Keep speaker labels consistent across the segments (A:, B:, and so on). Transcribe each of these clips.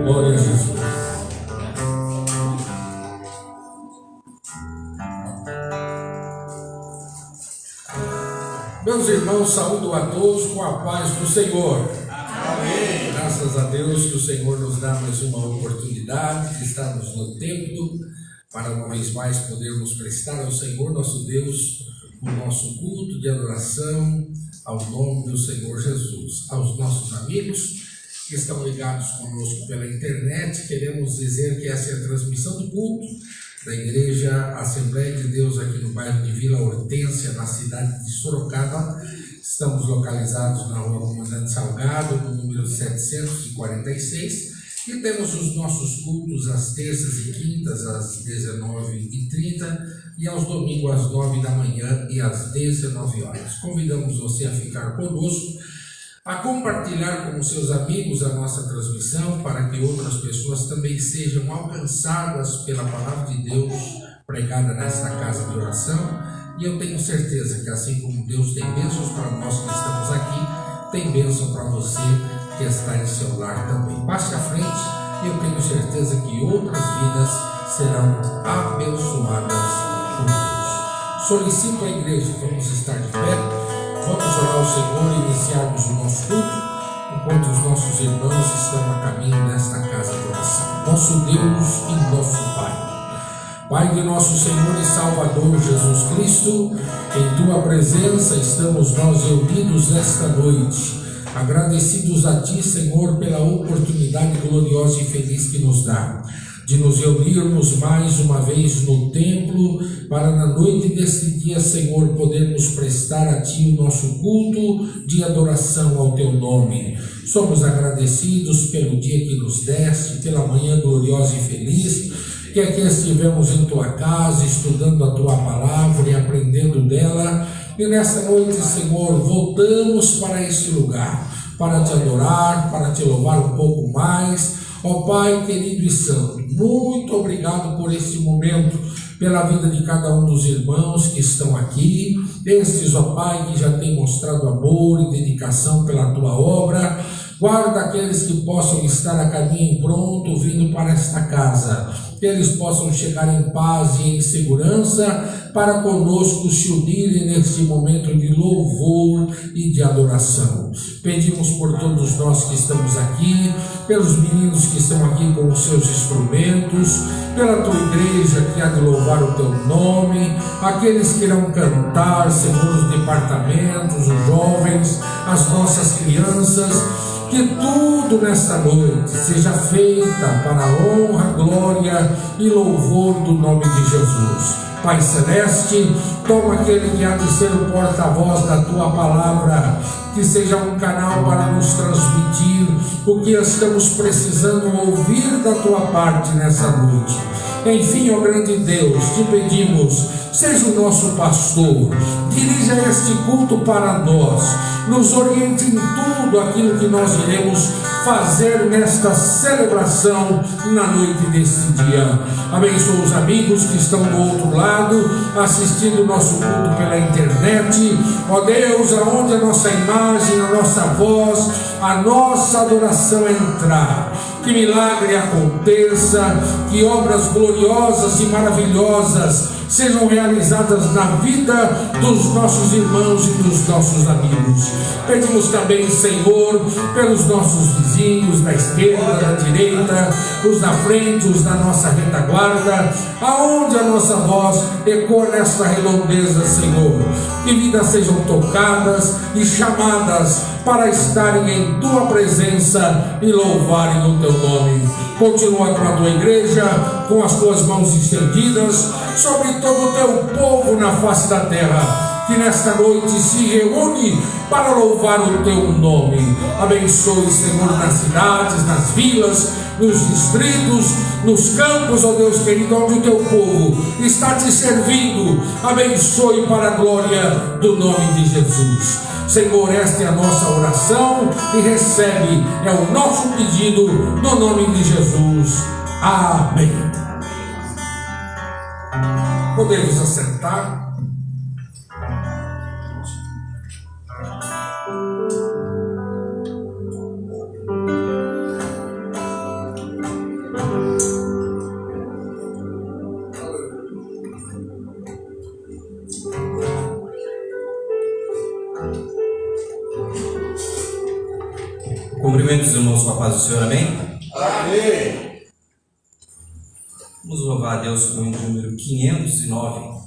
A: Glória a Jesus. Meus irmãos, saúdo a todos com a paz do Senhor.
B: Amém.
A: Graças a Deus que o Senhor nos dá mais uma oportunidade de estarmos no templo para uma vez mais podermos prestar ao Senhor nosso Deus o nosso culto de adoração ao nome do Senhor Jesus. Aos nossos amigos que estão ligados conosco pela internet, queremos dizer que essa é a transmissão do culto da Igreja Assembleia de Deus aqui no bairro de Vila Hortência, na cidade de Sorocaba. Estamos localizados na rua Comandante Salgado, no número 746, e temos os nossos cultos às terças e quintas, às 19h30, e aos domingos às 9 da manhã e às 19 horas. Convidamos você a ficar conosco, a compartilhar com seus amigos a nossa transmissão, para que outras pessoas também sejam alcançadas pela palavra de Deus pregada nesta casa de oração. E eu tenho certeza que assim como Deus tem bênçãos para nós que estamos aqui, tem bênção para você que está em seu lar também. Passe à frente e eu tenho certeza que outras vidas serão abençoadas por Deus. Solicito à igreja, vamos estar de pé. Vamos orar ao Senhor e iniciarmos o nosso culto, enquanto os nossos irmãos estão a caminho desta casa de oração. Nosso Deus e nosso Pai, Pai de nosso Senhor e Salvador Jesus Cristo, em Tua presença estamos nós reunidos nesta noite, agradecidos a Ti, Senhor, pela oportunidade gloriosa e feliz que nos dá de nos reunirmos mais uma vez no templo, para na noite deste dia, Senhor, podermos prestar a Ti o nosso culto de adoração ao Teu nome. Somos agradecidos pelo dia que nos deste, pela manhã gloriosa e feliz, que aqui estivemos em Tua casa, estudando a Tua palavra e aprendendo dela, e nesta noite, Senhor, voltamos para este lugar, para Te adorar, para Te louvar um pouco mais. Ó Pai querido e santo, muito obrigado por este momento, pela vida de cada um dos irmãos que estão aqui, estes, ó Pai, que já têm mostrado amor e dedicação pela Tua obra. Guarda aqueles que possam estar a caminho pronto, vindo para esta casa, que eles possam chegar em paz e em segurança, para conosco se unirem neste momento de louvor e de adoração. Pedimos por todos nós que estamos aqui, pelos meninos que estão aqui com os seus instrumentos, pela Tua igreja que há de louvar o Teu nome, aqueles que irão cantar, Senhor, os departamentos, os jovens, as nossas crianças. Que tudo nesta noite seja feita para a honra, glória e louvor do nome de Jesus. Pai Celeste, toma aquele que há de ser o porta-voz da Tua palavra, que seja um canal para nos transmitir o que estamos precisando ouvir da Tua parte nessa noite. Enfim, ó grande Deus, te pedimos, seja o nosso pastor, dirija este culto para nós, nos oriente em tudo aquilo que nós iremos fazer nesta celebração na noite deste dia. Abençoa os amigos que estão do outro lado, assistindo o nosso culto pela internet. Ó Deus, aonde a nossa imagem, a nossa voz, a nossa adoração entrar, que milagre aconteça, que obras gloriosas e maravilhosas sejam realizadas na vida dos nossos irmãos e dos nossos amigos. Pedimos também, Senhor, pelos nossos vizinhos, da esquerda, da direita, os da frente, os da nossa retaguarda, aonde a nossa voz ecoa nesta redondeza, Senhor. Que vidas sejam tocadas e chamadas para estarem em Tua presença e louvarem o Teu nome. Continua com a Tua igreja, com as Tuas mãos estendidas sobre todo o Teu povo na face da terra, que nesta noite se reúne para louvar o Teu nome. Abençoe, Senhor, nas cidades, nas vilas, nos distritos, nos campos, ó Deus querido, onde o Teu povo está Te servindo. Abençoe para a glória do nome de Jesus. Senhor, esta é a nossa oração e recebe, é o nosso pedido, no nome de Jesus. Amém. Podemos assentar.
B: Cumprimento os irmãos com a paz do Senhor, amém?
C: Amém.
B: Vamos louvar a Deus com o número 509.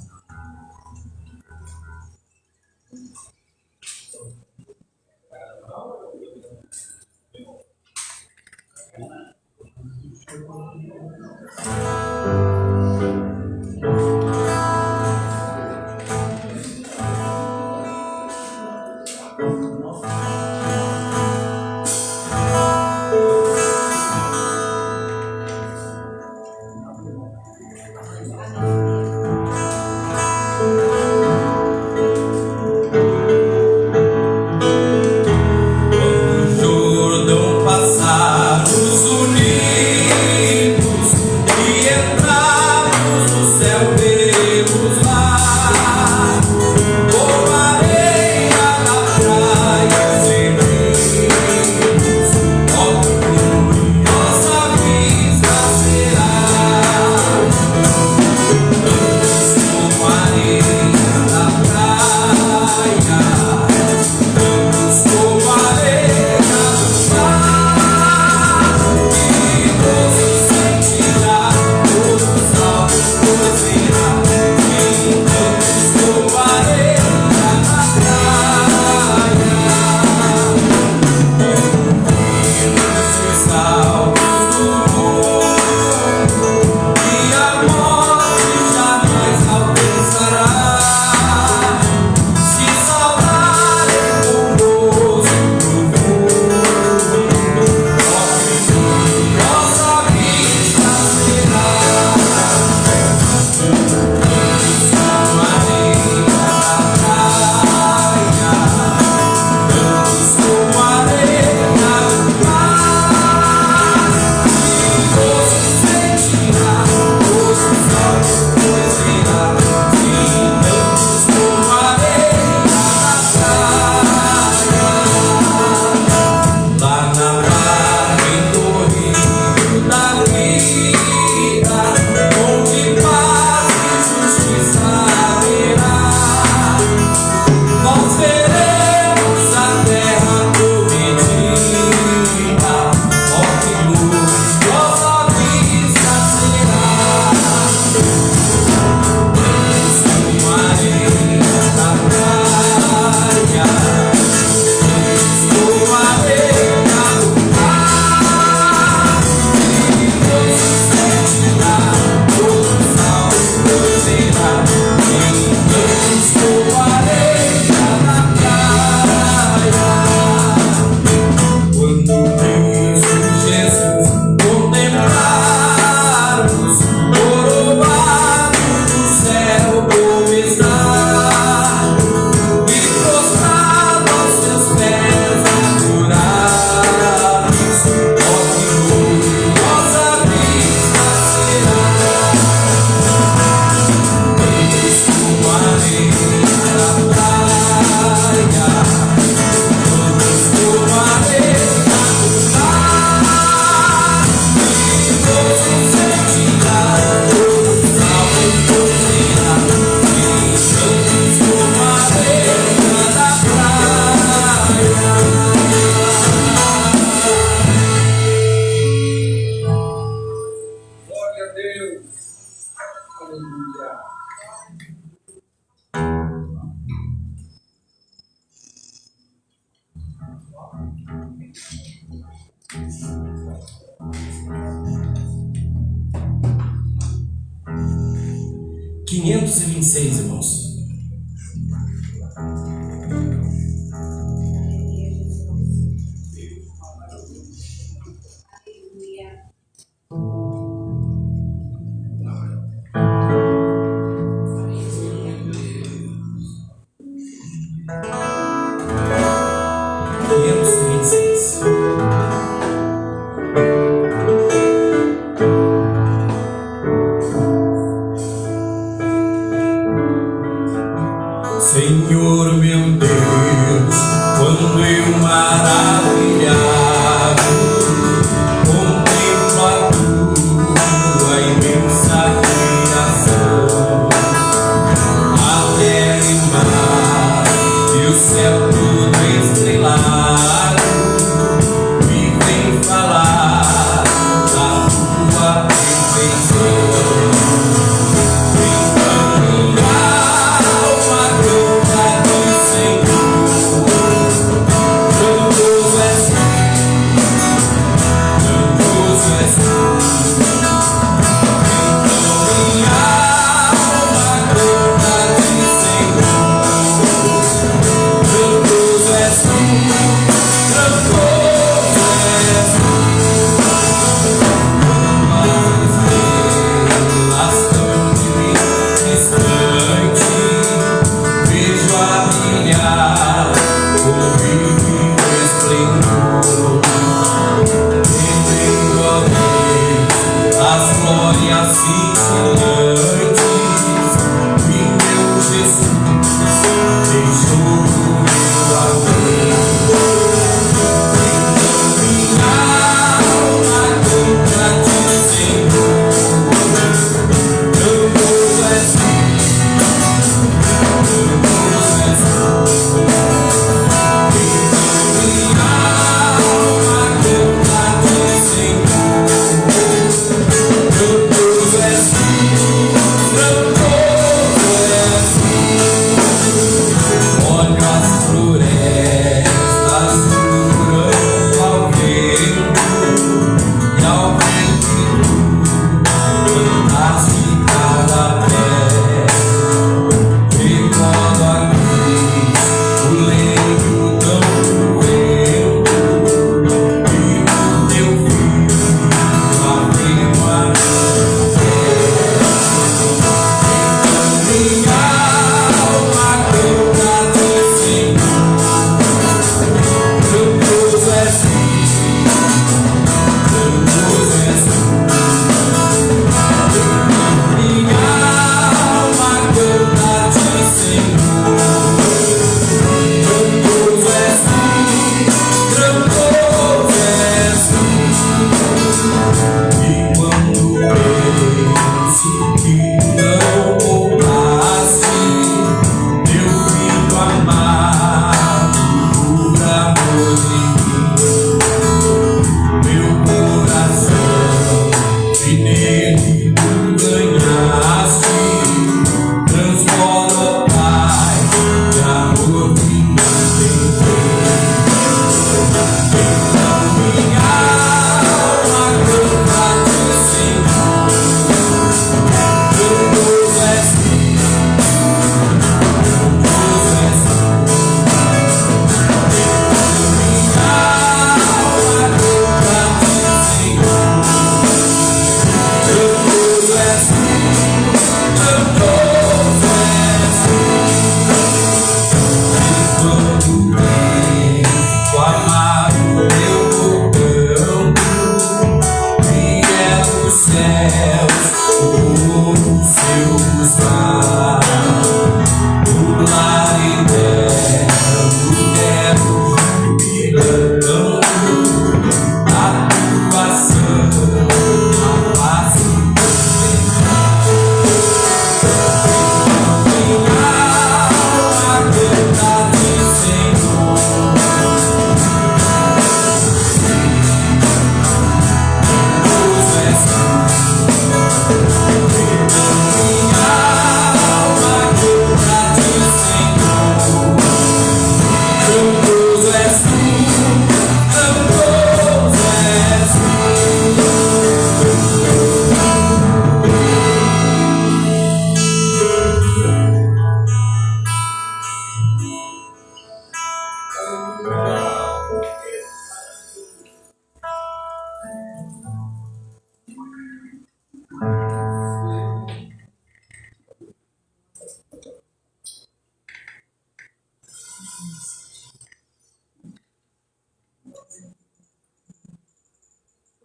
B: Seis, irmãos.
C: Senhor meu Deus, quando eu maravilhado contemplo a tua imensa criação, a terra e mar e o céu tudo estrelado,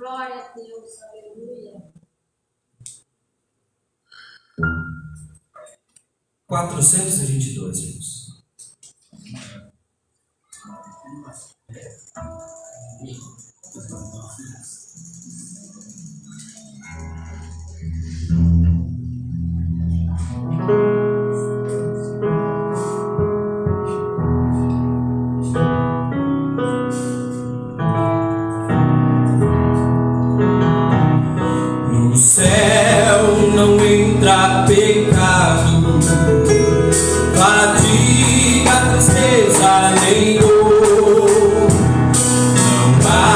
D: Glória a Deus, aleluia.
B: 422, irmãos.
C: No céu não entra pecado, fadiga, tristeza nem dor. Não há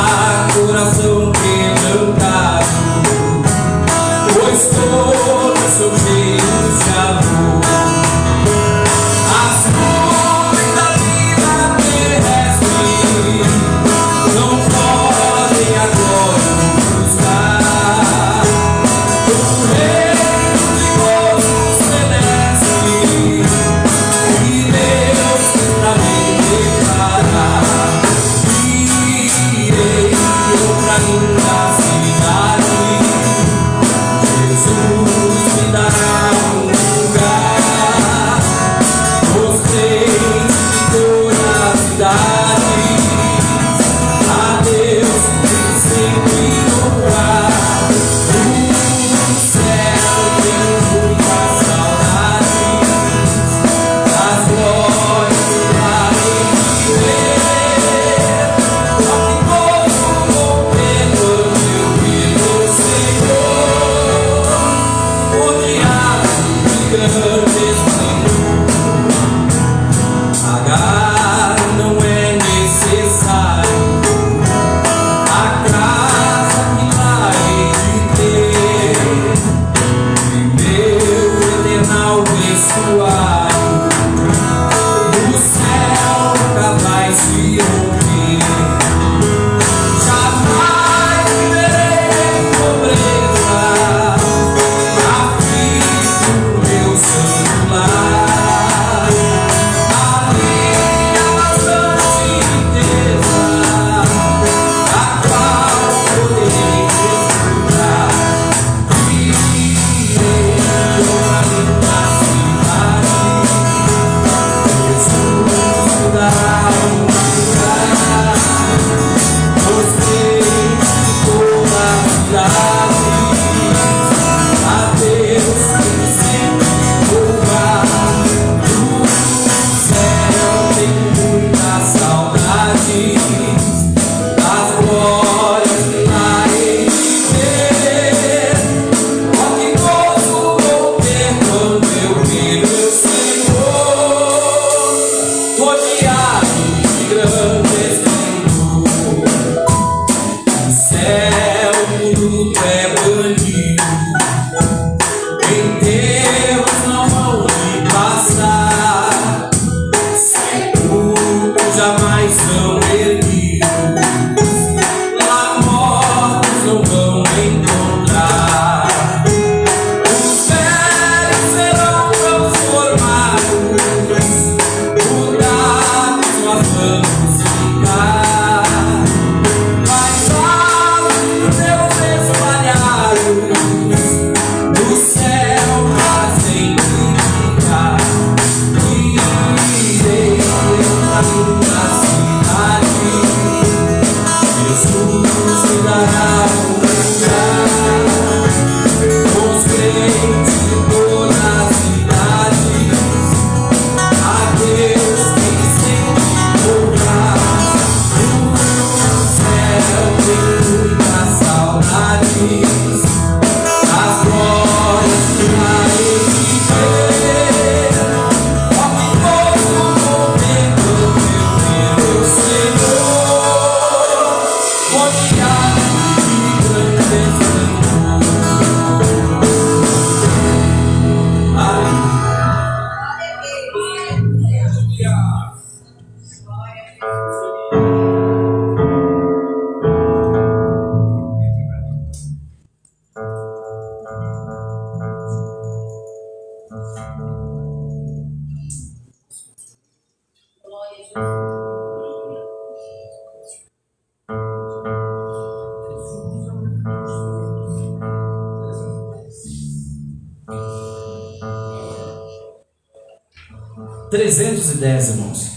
B: 310, irmãos.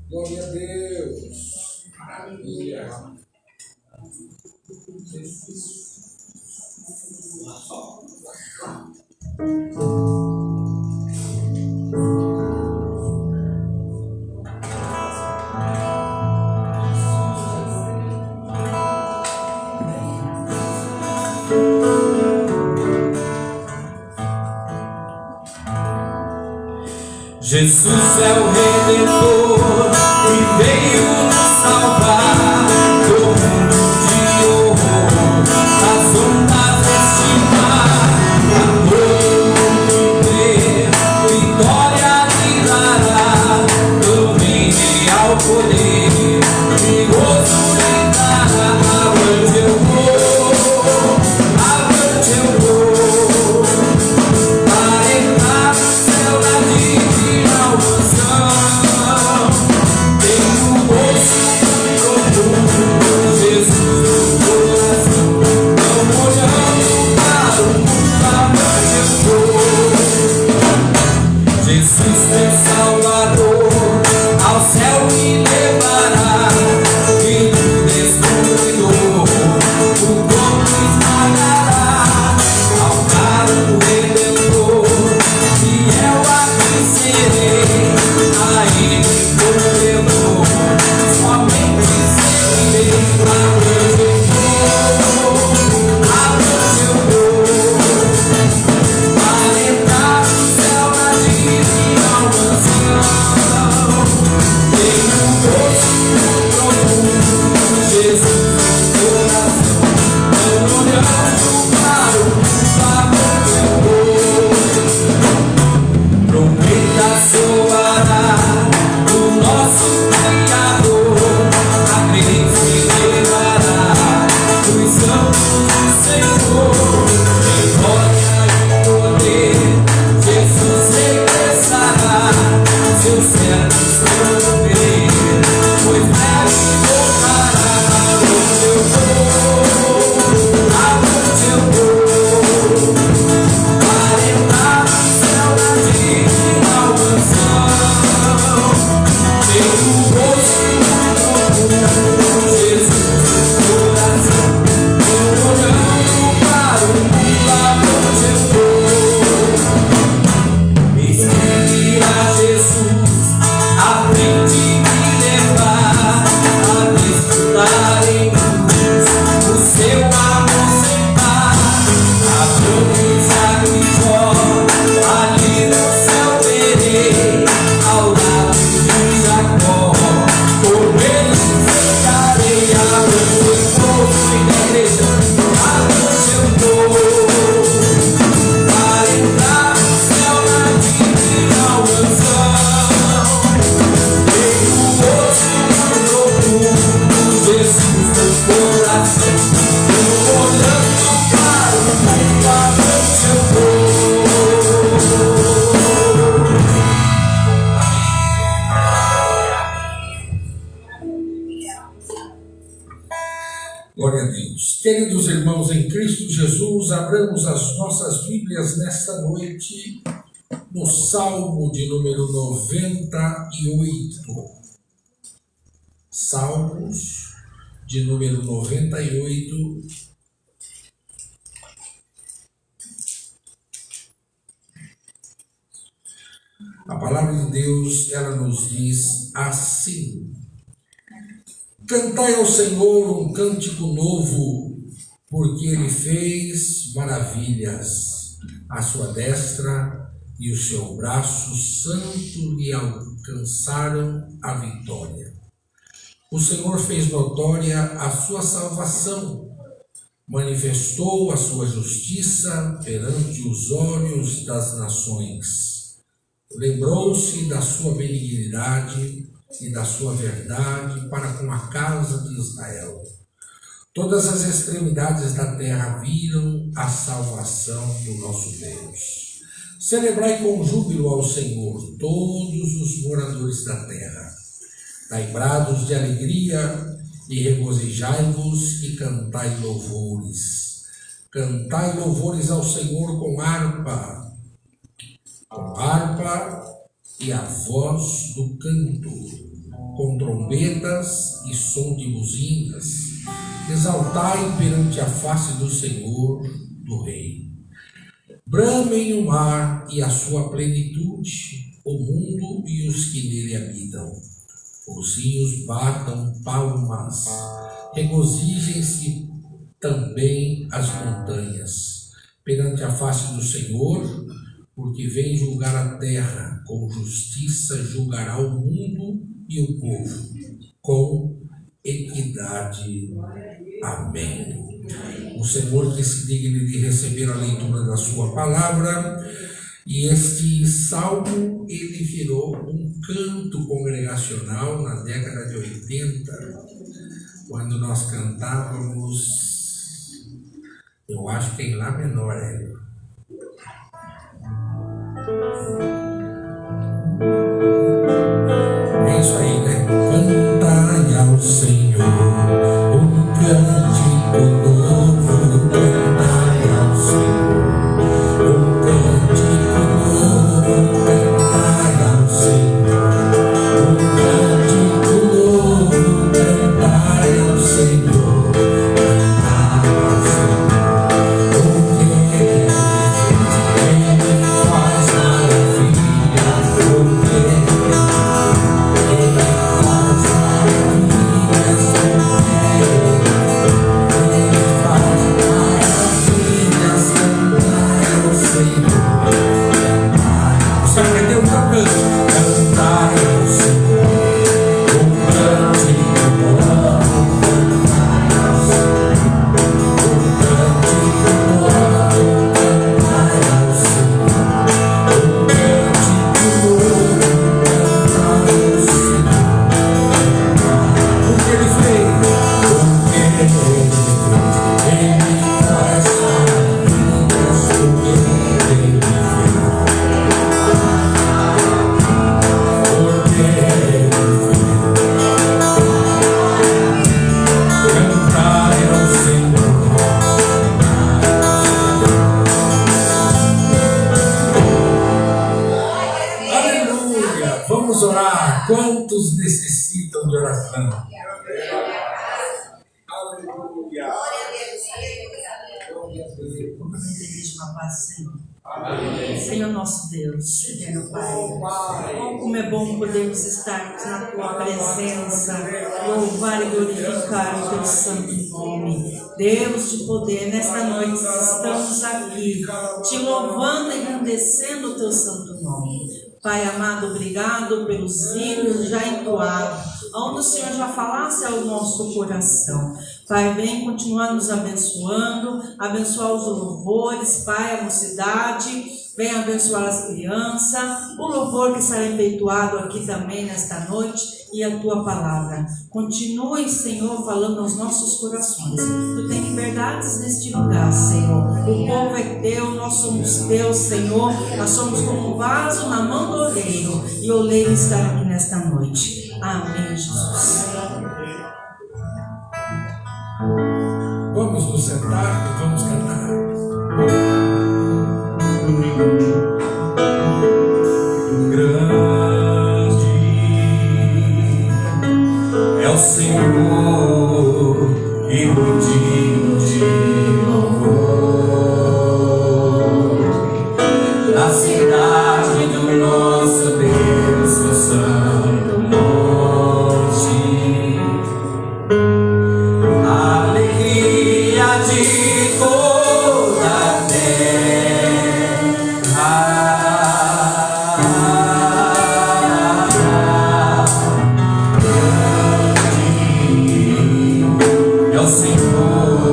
A: Glória a Deus. Maravilha.
C: Jesus é o Redentor que veio nos salvar do mundo de horror, das ondas deste mar. A todo mundo ver, vitória lhe dará, domínio ao poder, perigoso lhe dará. Avante eu vou, para entrar no céu da divina mansão. Tenho o rosto profundo, Jesus no coração, não olhando para o mundo, avante eu vou. Jesus, meu Salvador, ao céu me levará, vindo destruidor, o corpo esmagará, ao caro Redentor, fiel aqui serei, a ele corredor, somente seguirei. Avante eu vou, para entrar no céu da divina mansão. Tenho o rosto profundo, Jesus no coração, não olhando para o mundo, avante eu vou. Trombeta soará do nosso Criador, a crente se levará dos santos do Senhor. Em glória e poder, Jesus regressará, seus servos vão ver, pois breve voltará. Avante eu vou, para entrar no céu da divina mansão. Tenho o rosto profundo, Jesus no coração, não olhando para o mundo, avante eu vou. Eis que virá Jesus, à frente me levar, a desfrutar em luz o seu amor sem par. Abraão, Isaque e Jó, ali no céu verei, ao lado de Jacó, por eles ficarei. Avante eu vou, na igreja, avante eu vou, para entrar no céu da divina mansão. Tenho o rosto profundo, Jesus no coração, não olhando para o mundo, avante eu vou.
A: Glória a Deus. Queridos irmãos em Cristo Jesus, abramos as nossas Bíblias nesta noite no Salmo de número 98. Salmos de número 98. A palavra de Deus, ela nos diz assim: cantai ao Senhor um cântico novo, porque Ele fez maravilhas. A sua destra e o seu braço santo lhe alcançaram a vitória. O Senhor fez notória a sua salvação, manifestou a sua justiça perante os olhos das nações. Lembrou-se da sua benignidade e da sua verdade para com a casa de Israel. Todas as extremidades da terra viram a salvação do nosso Deus. Celebrai com júbilo ao Senhor todos os moradores da terra. Dai brados de alegria e regozijai-vos e cantai louvores. Cantai louvores ao Senhor com harpa, com harpa e a voz do canto, com trombetas e som de buzinas, exaltai perante a face do Senhor, do Rei. Bramem o mar e a sua plenitude, o mundo e os que nele habitam. Os rios batam palmas, regozijem-se também as montanhas, perante a face do Senhor, porque vem julgar a terra, com justiça julgará o mundo e o povo, com equidade. Amém. O Senhor que se digne de receber a leitura da sua palavra. E este salmo, ele virou um canto congregacional na década de 80, quando nós cantávamos, eu acho que em Lá menor, é isso aí, né? Cantai ao Senhor um cântico novo, cantai ao Senhor um cântico novo, cantai ao Senhor um cântico novo, cantai ao Senhor, cantai ao Senhor, porque Ele faz maravilhas, porque Ele faz maravilhas, você aprendeu o canto? Cantar ao Senhor um cântico novo, cantar ao Senhor um cântico novo, cantar ao Senhor um cântico novo, cantar ao Senhor. O que Ele fez? O que Ele fez? Ele faz maravilhas, o que Ele fez. Aleluia! Vamos orar. Quantos necessitam de oração? Aleluia!
E: Vamos na igreja com a paz do Senhor. Senhor nosso Deus, eterno Pai, como é bom podermos estar na Tua presença, louvar e glorificar o Teu santo nome. Deus de poder, nesta noite estamos aqui, te louvando e engrandecendo o Teu santo nome. Pai amado, obrigado pelos hinos já entoados, onde o Senhor já falasse ao nosso coração. Pai, vem continuar nos abençoando, abençoar os louvores, Pai, a mocidade, vem abençoar as crianças, o louvor que será efetuado aqui também nesta noite e a Tua palavra. Continue, Senhor, falando aos nossos corações. Tu tem liberdades neste lugar, Senhor. O povo é Teu, nós somos Teus, Senhor. Nós somos como um vaso na mão do oleiro e o oleiro está aqui nesta noite. Amém, Jesus.
A: Vamos nos sentar e vamos cantar.
C: Grande é o Senhor e digno de louvor. Na cidade do nosso Deus, o santo monte, a alegria de toda a é o Senhor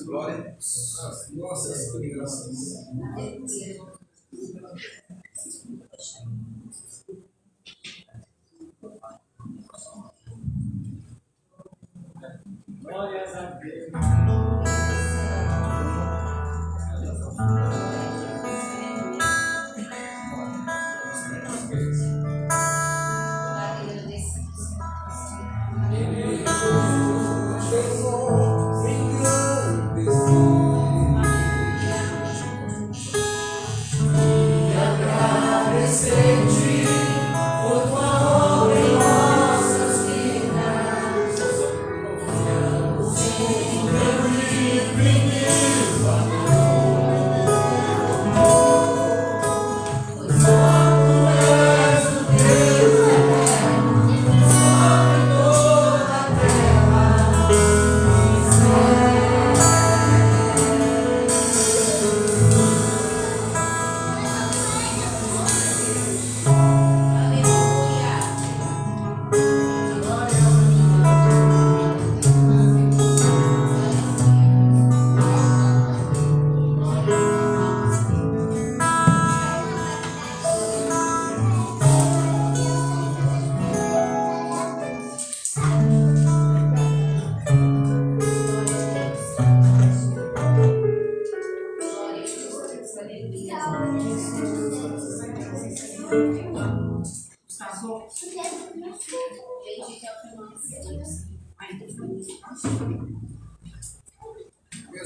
B: Glória a Deus. Nossas crianças.
C: Glórias a Deus.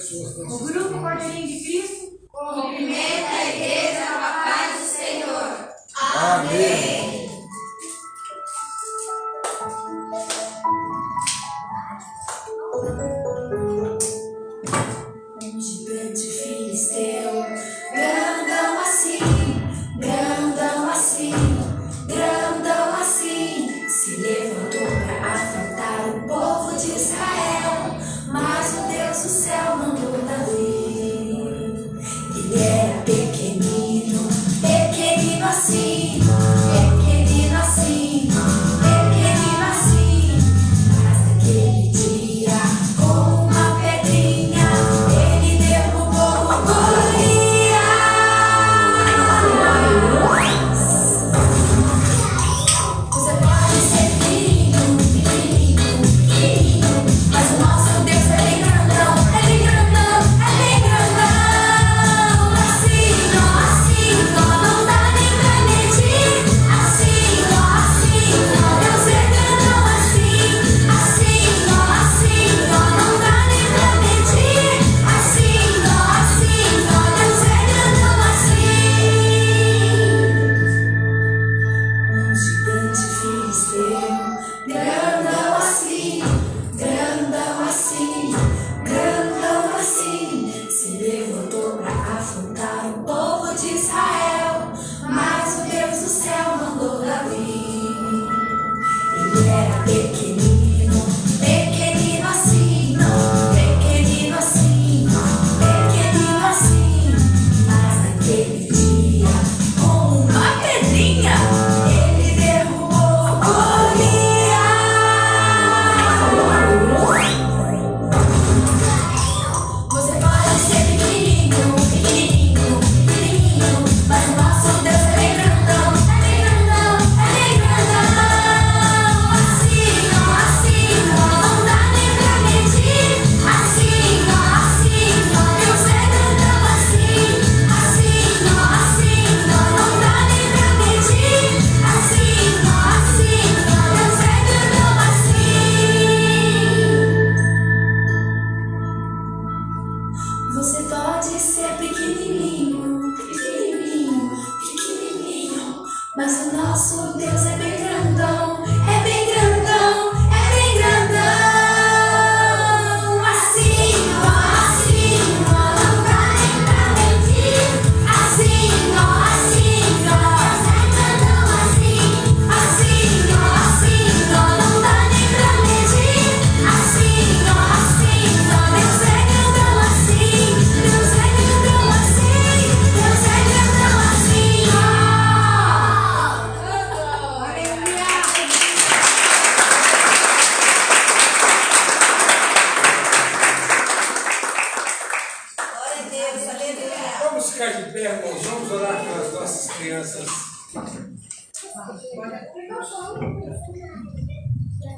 F: O grupo Cordeirinho de Cristo
D: Cumprimenta a igreja com a paz do Senhor.
A: Amém.
G: Um gigante filisteu, grandão assim, se levantou para afrontar o povo de Israel, mas o Deus do céu mandou Davi. Ele era pequenino assim,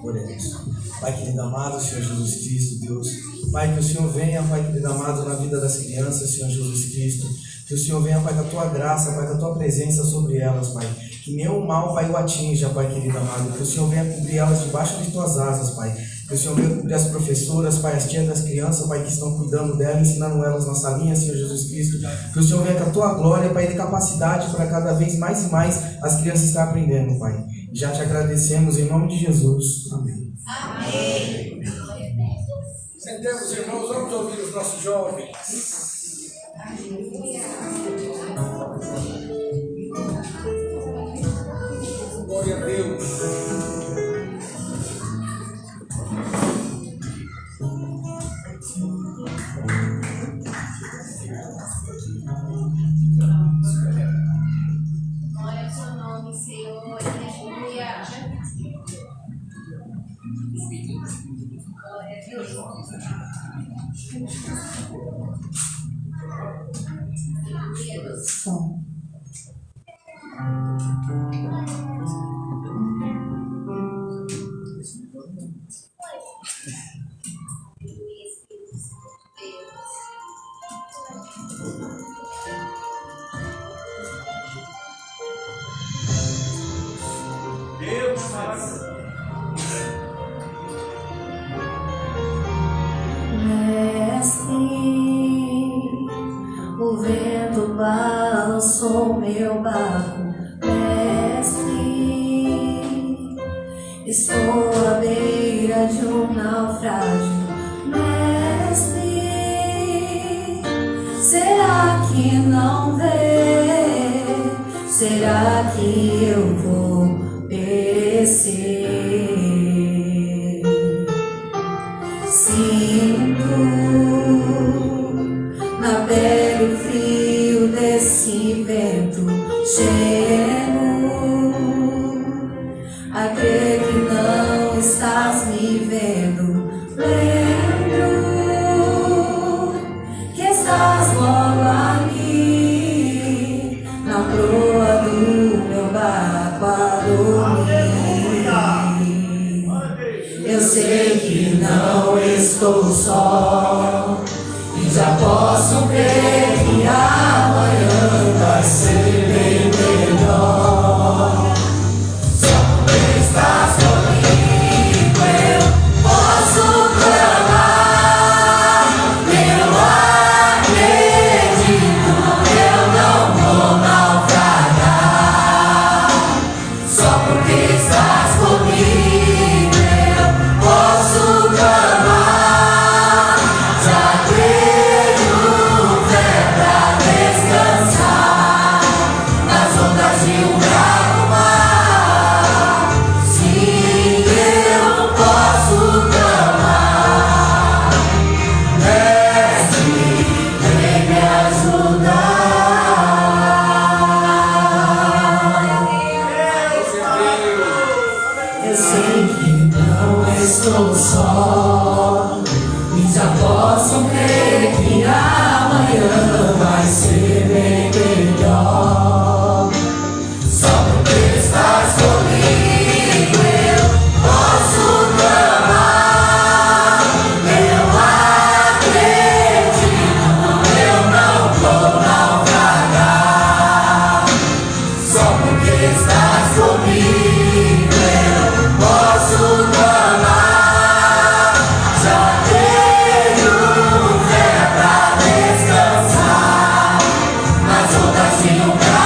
H: Oremos. Pai querido amado, Senhor Jesus Cristo, Deus. Pai, que o Senhor venha, Pai querido amado, na vida das crianças, Senhor Jesus Cristo. Que o Senhor venha, Pai, com a Tua graça, Pai, com a Tua presença sobre elas, Pai. Que nenhum mal, Pai, o atinja, Pai querido amado. Que o Senhor venha cobrir elas debaixo de Tuas asas, Pai. Que o Senhor venha cobrir as professoras, Pai, as tias das crianças, Pai, que estão cuidando delas, ensinando elas na salinha, Senhor Jesus Cristo. Que o Senhor venha com a Tua glória, Pai, de capacidade para cada vez mais e mais as crianças estarem aprendendo, Pai. Já te agradecemos em nome de Jesus. Amém.
D: Amém.
A: Sentemos, irmãos, vamos ouvir os nossos jovens. Glória a Deus.
D: Glória ao seu nome, Senhor. Aleluia. Glória a Deus.
E: Som.
G: O vento balançou meu barco, mestre. Estou à beira de um naufrágio, mestre. Será que não vê? Será que eu vou perecer? Sinto na pele o frio desse vento, chego a crer que não estás me vendo. Lembro que estás logo ali, na proa do meu barco a dormir. Eu sei que não estou só, e já posso crer que amanhã vai ser bem melhor. Só porque estás comigo eu posso clamar. Eu acredito, eu não vou naufragar. Só porque estás comigo eu posso clamar. Já tenho fé pra descansar nas ondas de um bravo mar. Sim, eu posso clamar. Mestre, vem me ajudar. Eu sei que não estou só, e já posso crer que amanhã vai ser bem melhor. Só porque estás comigo eu posso clamar. Eu acredito, eu não vou naufragar. Só porque estás comigo eu posso clamar. Já tenho fé pra descansar nas ondas de um bravo.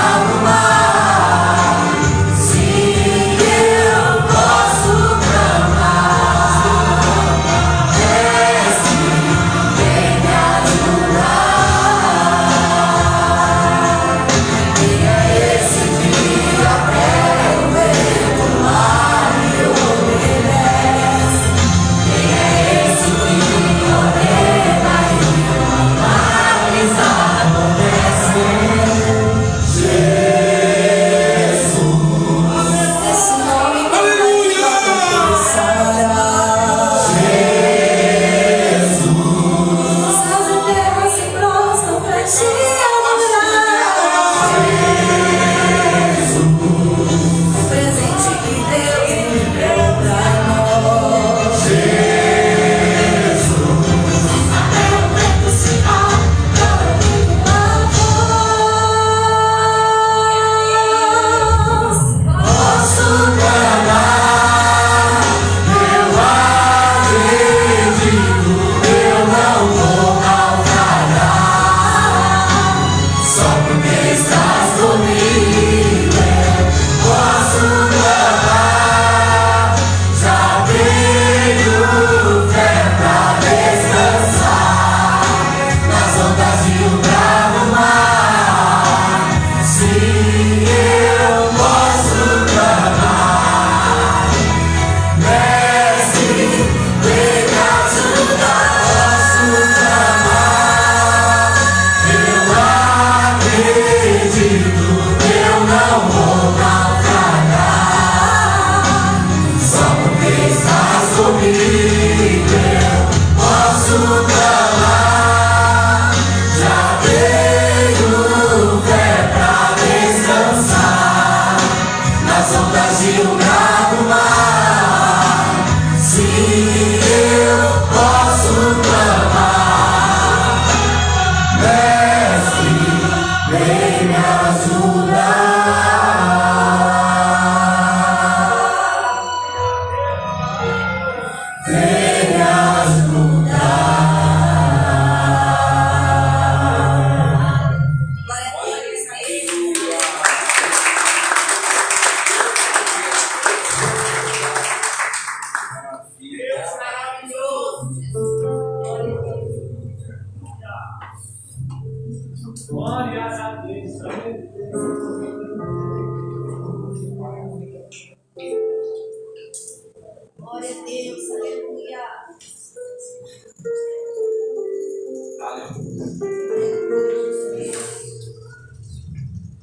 D: Glória a Deus, aleluia.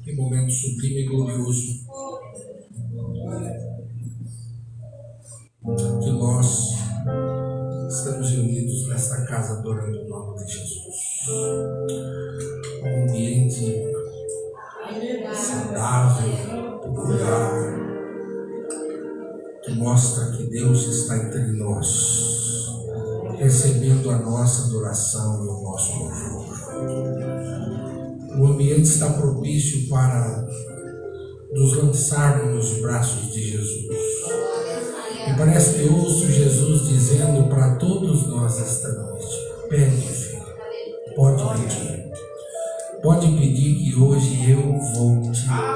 A: Que momento sublime e glorioso que nós estamos reunidos nesta casa adorando o nome de Jesus. Um ambiente saudável, popular, que mostra que Deus está entre nós, recebendo a nossa adoração e o nosso louvor. O ambiente está propício para nos lançarmos nos braços de Jesus. E parece que ouço Jesus dizendo para todos nós esta noite: pede, filho, pode pedir. Pode pedir que hoje eu vou te dar.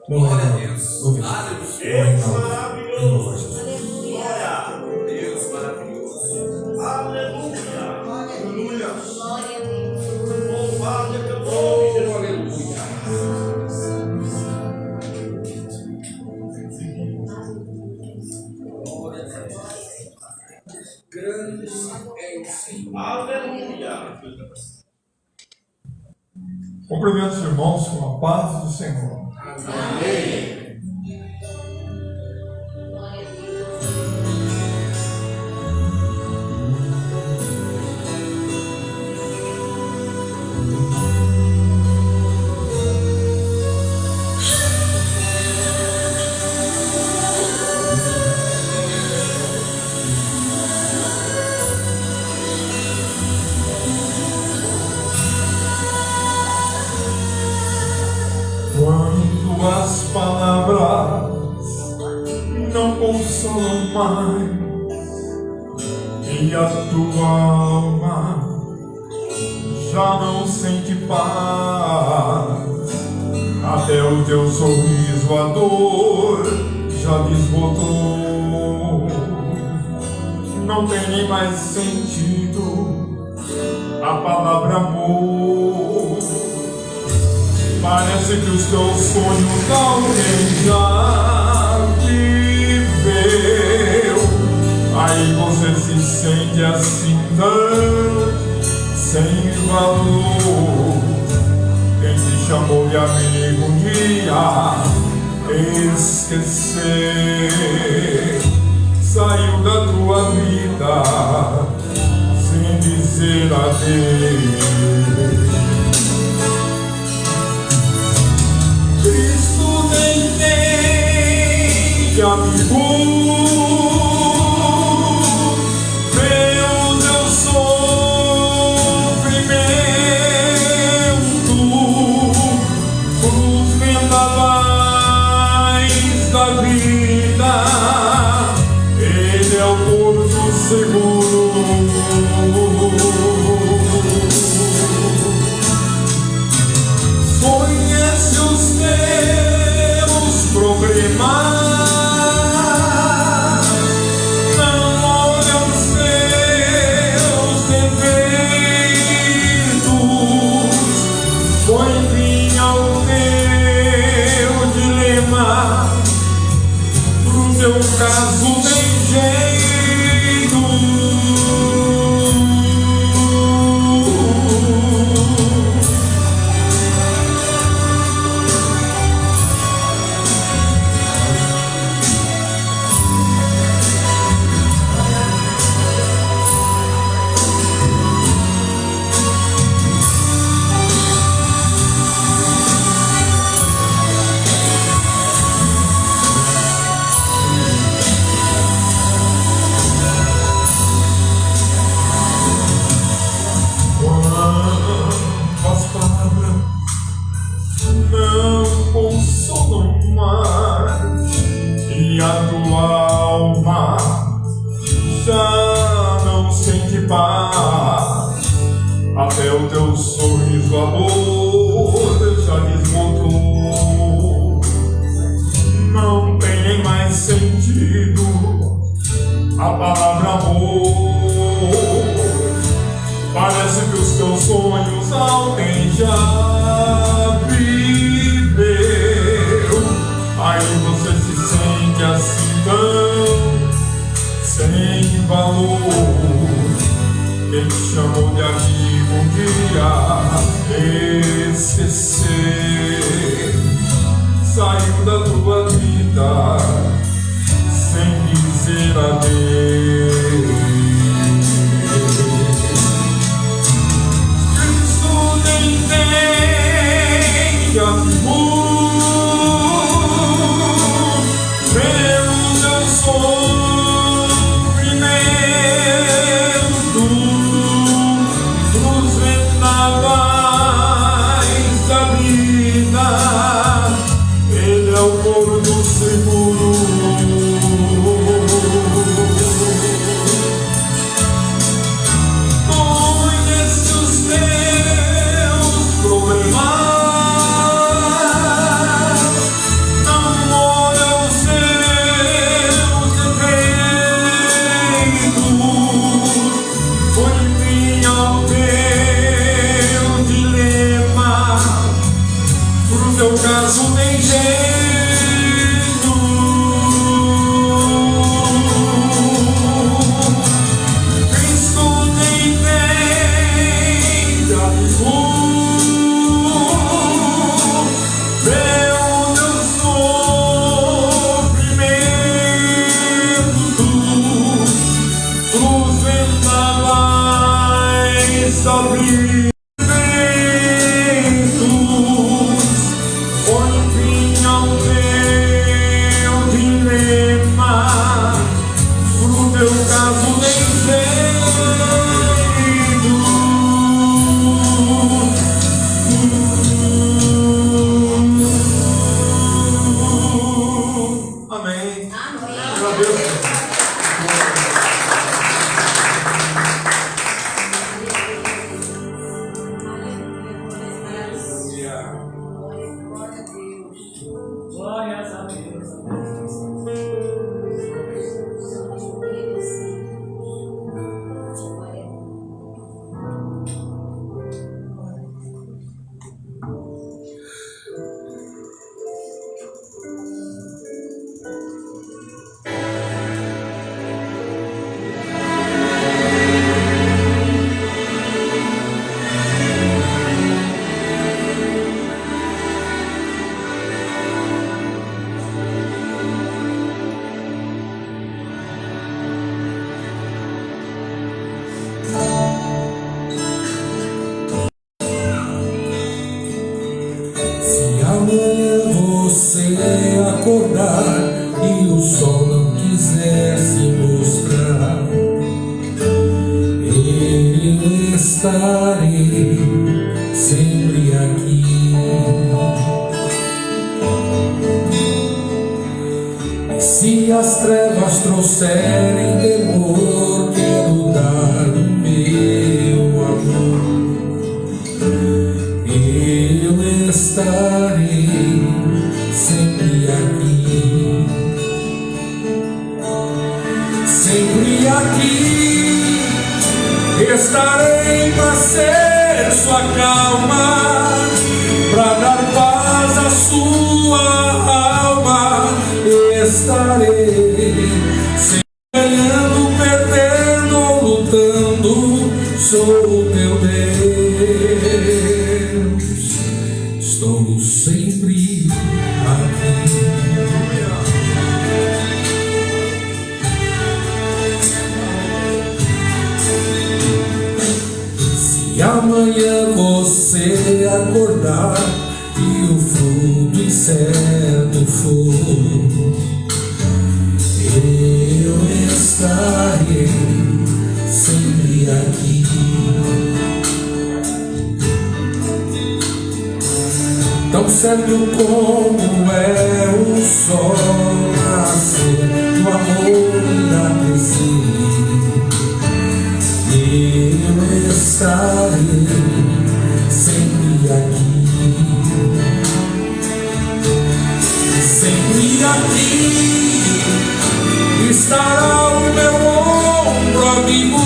A: Glória a Deus. Glória a Deus.
C: Deus maravilhoso. Aleluia. Aleluia.
D: Glória a Deus.
C: Louvado é teu nome, Jesus. Aleluia.
A: Grande é o Senhor.
C: Aleluia.
I: Cumprimento os irmãos com a paz do Senhor.
C: Amém.
I: Quando as palavras não consolam mais e a tua alma já não sente paz, até o teu sorriso a dor já desbotou. Não tem nem mais sentido a palavra amor. Parece que os teus sonhos alguém já viveu. Aí você se sente assim tão sem valor. Quem te chamou de amigo um dia esquecer, saiu da tua vida sem dizer adeus. Cristo nem tem de amigo, vê o teu sofrimento, os vendavais da vida, Ele é o porto seguro. Conhece os teus problemas, não olha os teus defeitos, põe fim ao teu dilema, pro teu caso tem jeito. As palavras não consolam mais e a tua alma já não sente paz, até o teu sorriso amor já desmontou. Não tem nem mais sentido a palavra amor. Parece que os teus sonhos alguém já viveu. esquecer. Saiu da tua vida sem dizer adeus. Cristo nem tem amor pelo seu sofrimento, nos vendavais da vida. Ele é o porto seguro. Conhece os teus problemas, não molha os seus defeitos, põe fim ao teu dilema. Pro teu caso tem jeito. Cristo nem tem amor, vê o teu sofrimento, os vendavais da vida. Põe fim ao teu dilema, pro teu caso nem jeito. Amém. Glória a Deus.
C: Glórias a Deus.
A: Se amanhã você acordar e o sol não quiser se mostrar, eu estarei sempre aqui. E se as trevas trouxerem temor, quero dar o meu amor. Eu estarei sempre aqui, sempre aqui. Estarei pra ser sua calma, pra dar paz à sua alma. Estarei sempre ganhando, perdendo ou lutando, sou o teu Deus. Estou sempre aqui. Se amanhã você acordar e o fruto incerto for, eu estarei sempre aqui. Tão certo como é o sol nascer, do amor irá crescer. Eu estarei sempre aqui, sempre aqui. Estará o meu ombro amigo,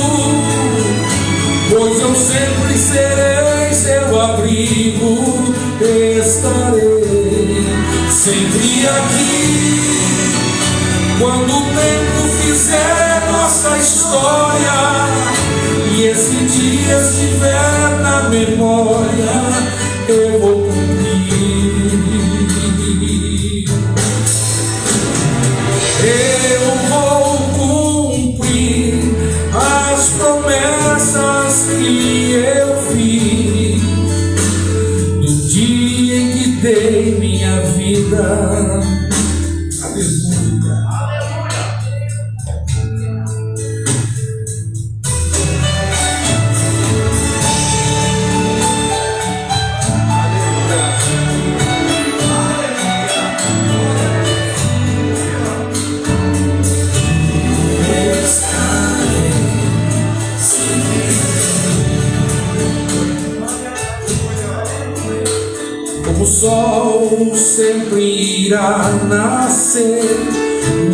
A: pois eu sempre serei seu abrigo. Estarei sempre aqui. Quando o tempo fizer nossa história e esse dia estiver na
I: memória eu vou cumprir. Eu vou cumprir as promessas que eu fiz do dia em que dei minha vida. O sol sempre irá nascer,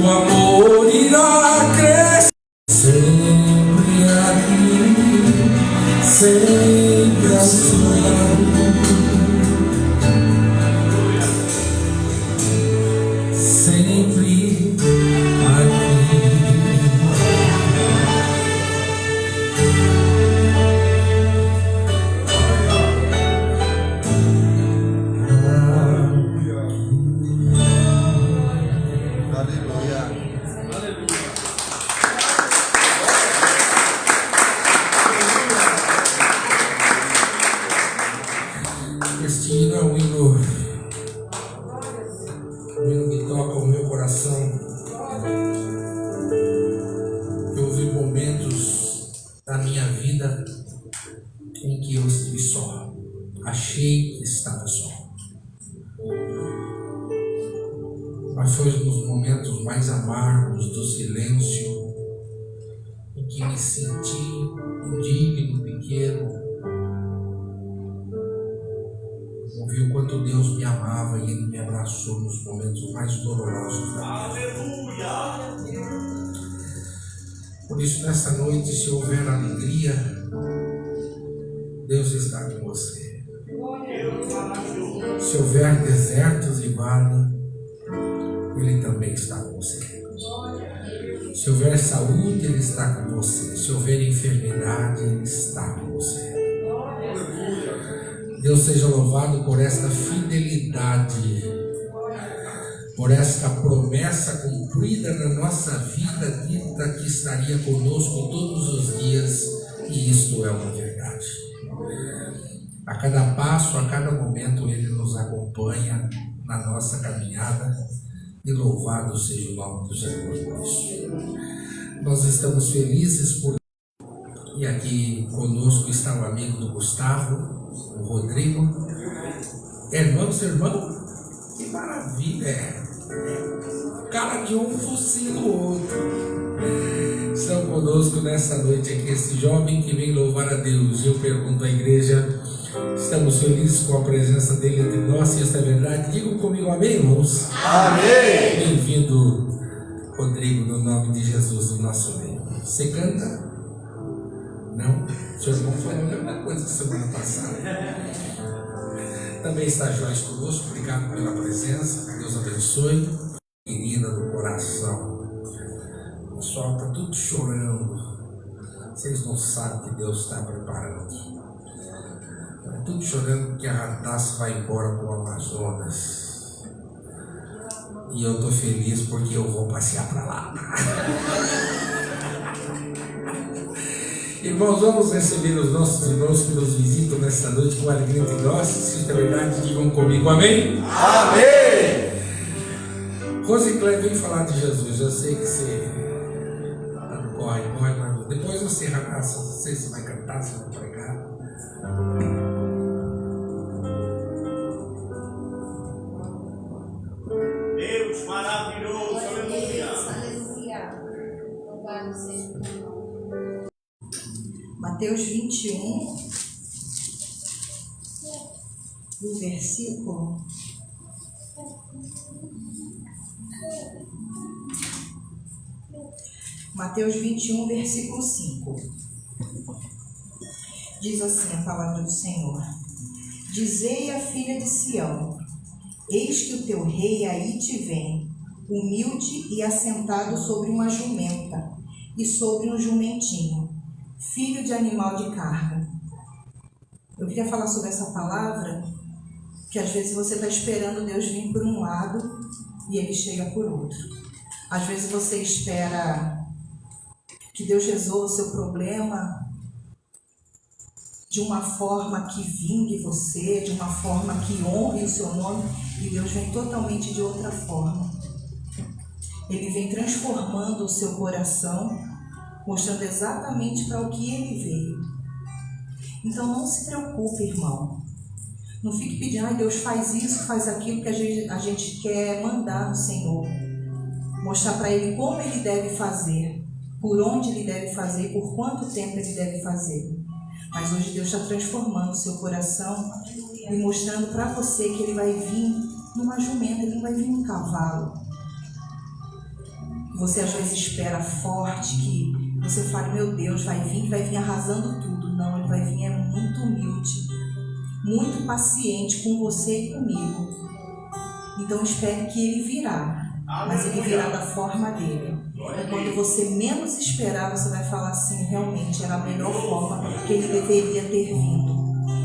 I: o amor irá crescer. Sempre aqui, sempre ao seu lado. Sempre aqui. Este hino é um hino que toca o meu coração. Eu vi momentos da minha vida em que eu estive só, achei que estava só, mas foi nos momentos mais amargos do silêncio em que me senti indigno, pequeno. Ouvi o quanto Deus me amava e Ele me abraçou nos momentos mais dolorosos da minha vida. Por isso, nessa noite, se houver alegria, Deus está com você. Se houver desertos e vale, Ele também está com você. Se houver saúde, Ele está com você. Se houver enfermidade, Ele está com você. Deus seja louvado por esta fidelidade, por esta promessa cumprida na nossa vida, dita que estaria conosco todos os dias, e isto é uma verdade. A cada passo, a cada momento, Ele nos acompanha na nossa caminhada, e louvado seja o nome do Senhor por isso. Nós estamos felizes por... E aqui conosco está o amigo do Gustavo, o Rodrigo. É irmão, seu irmão? Que maravilha! Cara de um focinho do outro. Estão conosco nessa noite aqui esse jovem que vem louvar a Deus. E eu pergunto à igreja, estamos felizes com a presença dele entre nós, se esta é verdade? Digam comigo amém, irmãos. Amém! Bem-vindo, Rodrigo, no nome de Jesus, do nosso meio. Você canta? Não? O seu irmão falou a mesma coisa semana passada. Também está Joyce conosco, obrigado pela presença, Deus abençoe. Querida do coração, o pessoal está tudo chorando, vocês não sabem o que Deus está preparando. Está tudo chorando porque a Radassa vai embora para o Amazonas. E eu estou feliz porque eu vou passear para lá. Irmãos, vamos receber os nossos irmãos que nos visitam nesta noite com alegria entre nós. Se isto é verdade, digam comigo amém. Amém! Rosiclé, vem falar de Jesus. Eu sei que você corre, mas depois você raça, não sei se vai cantar, se vai pregar.
F: Deus maravilhoso, aleluia.
D: Aleluia. Louvado seja o nome.
E: Mateus 21, o versículo. Mateus 21, versículo 5. Diz assim a palavra do Senhor: Dizei à filha de Sião: Eis que o teu rei aí te vem, humilde e assentado sobre uma jumenta, e sobre um jumentinho, filho de animal de carga. Eu queria falar sobre essa palavra, que às vezes você está esperando Deus vir por um lado e Ele chega por outro. Às vezes você espera que Deus resolva o seu problema de uma forma que vingue você, de uma forma que honre o seu nome, e Deus vem totalmente de outra forma. Ele vem transformando o seu coração, mostrando exatamente para o que Ele veio. Então não se preocupe, irmão. Não fique pedindo, Deus faz isso, faz aquilo, que a gente quer mandar no Senhor. Mostrar para Ele como Ele deve fazer, por onde Ele deve fazer, por quanto tempo Ele deve fazer. Mas hoje Deus está transformando o seu coração e mostrando para você que Ele vai vir numa jumenta, Ele não vai vir num cavalo. Você às vezes espera forte, que você fale, meu Deus, vai vir arrasando tudo. Não, Ele vai vir muito humilde, muito paciente com você e comigo. Então espere que Ele virá, mas Ele virá da forma dele. E quando você menos esperar, você vai falar assim, realmente era a melhor forma que Ele deveria ter vindo.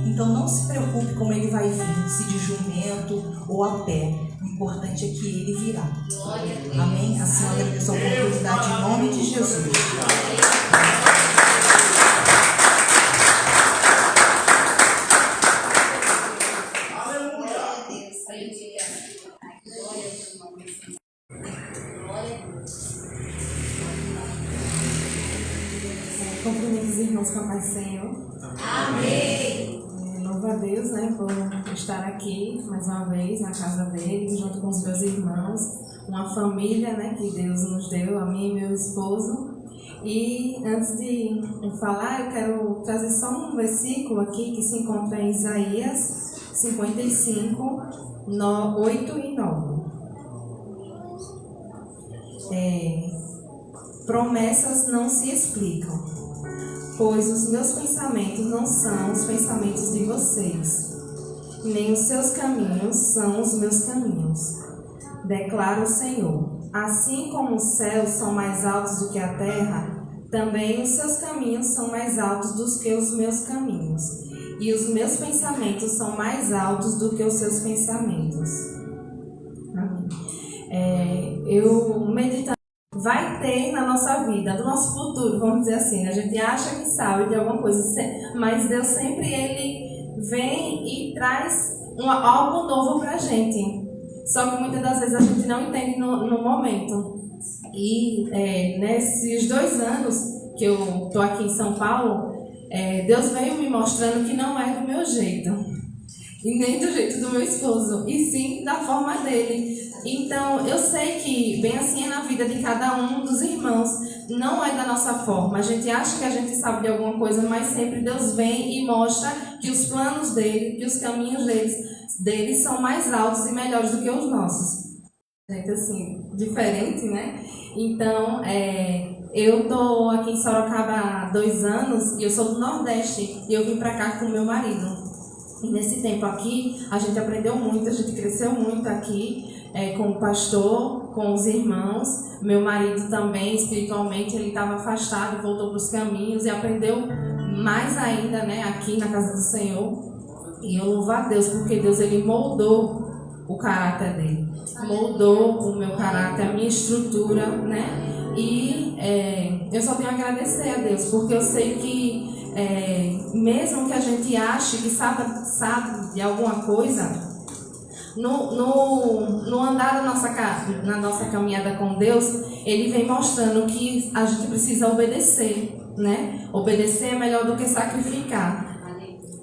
E: Então não se preocupe como Ele vai vir, se de jumento ou a pé. O importante é que Ele virá. Amém? Assim eu agradeço a oportunidade em nome de Jesus.
J: Cumprimento os irmãos com a paz do Senhor.
D: Amém.
J: Louvo a Deus, por estar aqui mais uma vez na casa dele, junto com os meus irmãos, uma família, que Deus nos deu, a mim e meu esposo. E antes de falar, eu quero trazer só um versículo aqui que se encontra em Isaías 55, 8 e 9. Promessas não se explicam, pois os meus pensamentos não são os pensamentos de vocês, nem os seus caminhos são os meus caminhos, declara o Senhor. Assim como os céus são mais altos do que a terra, também os seus caminhos são mais altos do que os meus caminhos, e os meus pensamentos são mais altos do que os seus pensamentos. Amém. Eu meditando. Vai ter na nossa vida, do nosso futuro, vamos dizer assim, a gente acha que sabe de alguma coisa, mas Deus sempre Ele vem e traz algo novo pra gente, só que muitas das vezes a gente não entende no momento. E nesses 2 anos que eu tô aqui em São Paulo, Deus veio me mostrando que não é do meu jeito, e nem do jeito do meu esposo, e sim da forma dele. Então, eu sei que bem assim é na vida de cada um dos irmãos. Não é da nossa forma. A gente acha que a gente sabe de alguma coisa, mas sempre Deus vem e mostra que os planos dele, que os caminhos dele são mais altos e melhores do que os nossos. Gente, assim, diferente, Então, eu tô aqui em Sorocaba há 2 anos e eu sou do Nordeste e eu vim pra cá com o meu marido. E nesse tempo aqui, a gente aprendeu muito, a gente cresceu muito aqui. Com o pastor, com os irmãos. Meu marido também, espiritualmente, ele estava afastado, voltou para os caminhos e aprendeu mais ainda, aqui na casa do Senhor. E eu louvo a Deus, porque Deus ele moldou o caráter dele, moldou o meu caráter, a minha estrutura, E eu só tenho a agradecer a Deus, porque eu sei que mesmo que a gente ache que sabe de alguma coisa, no andar na nossa caminhada com Deus, Ele vem mostrando que a gente precisa obedecer, Obedecer é melhor do que sacrificar.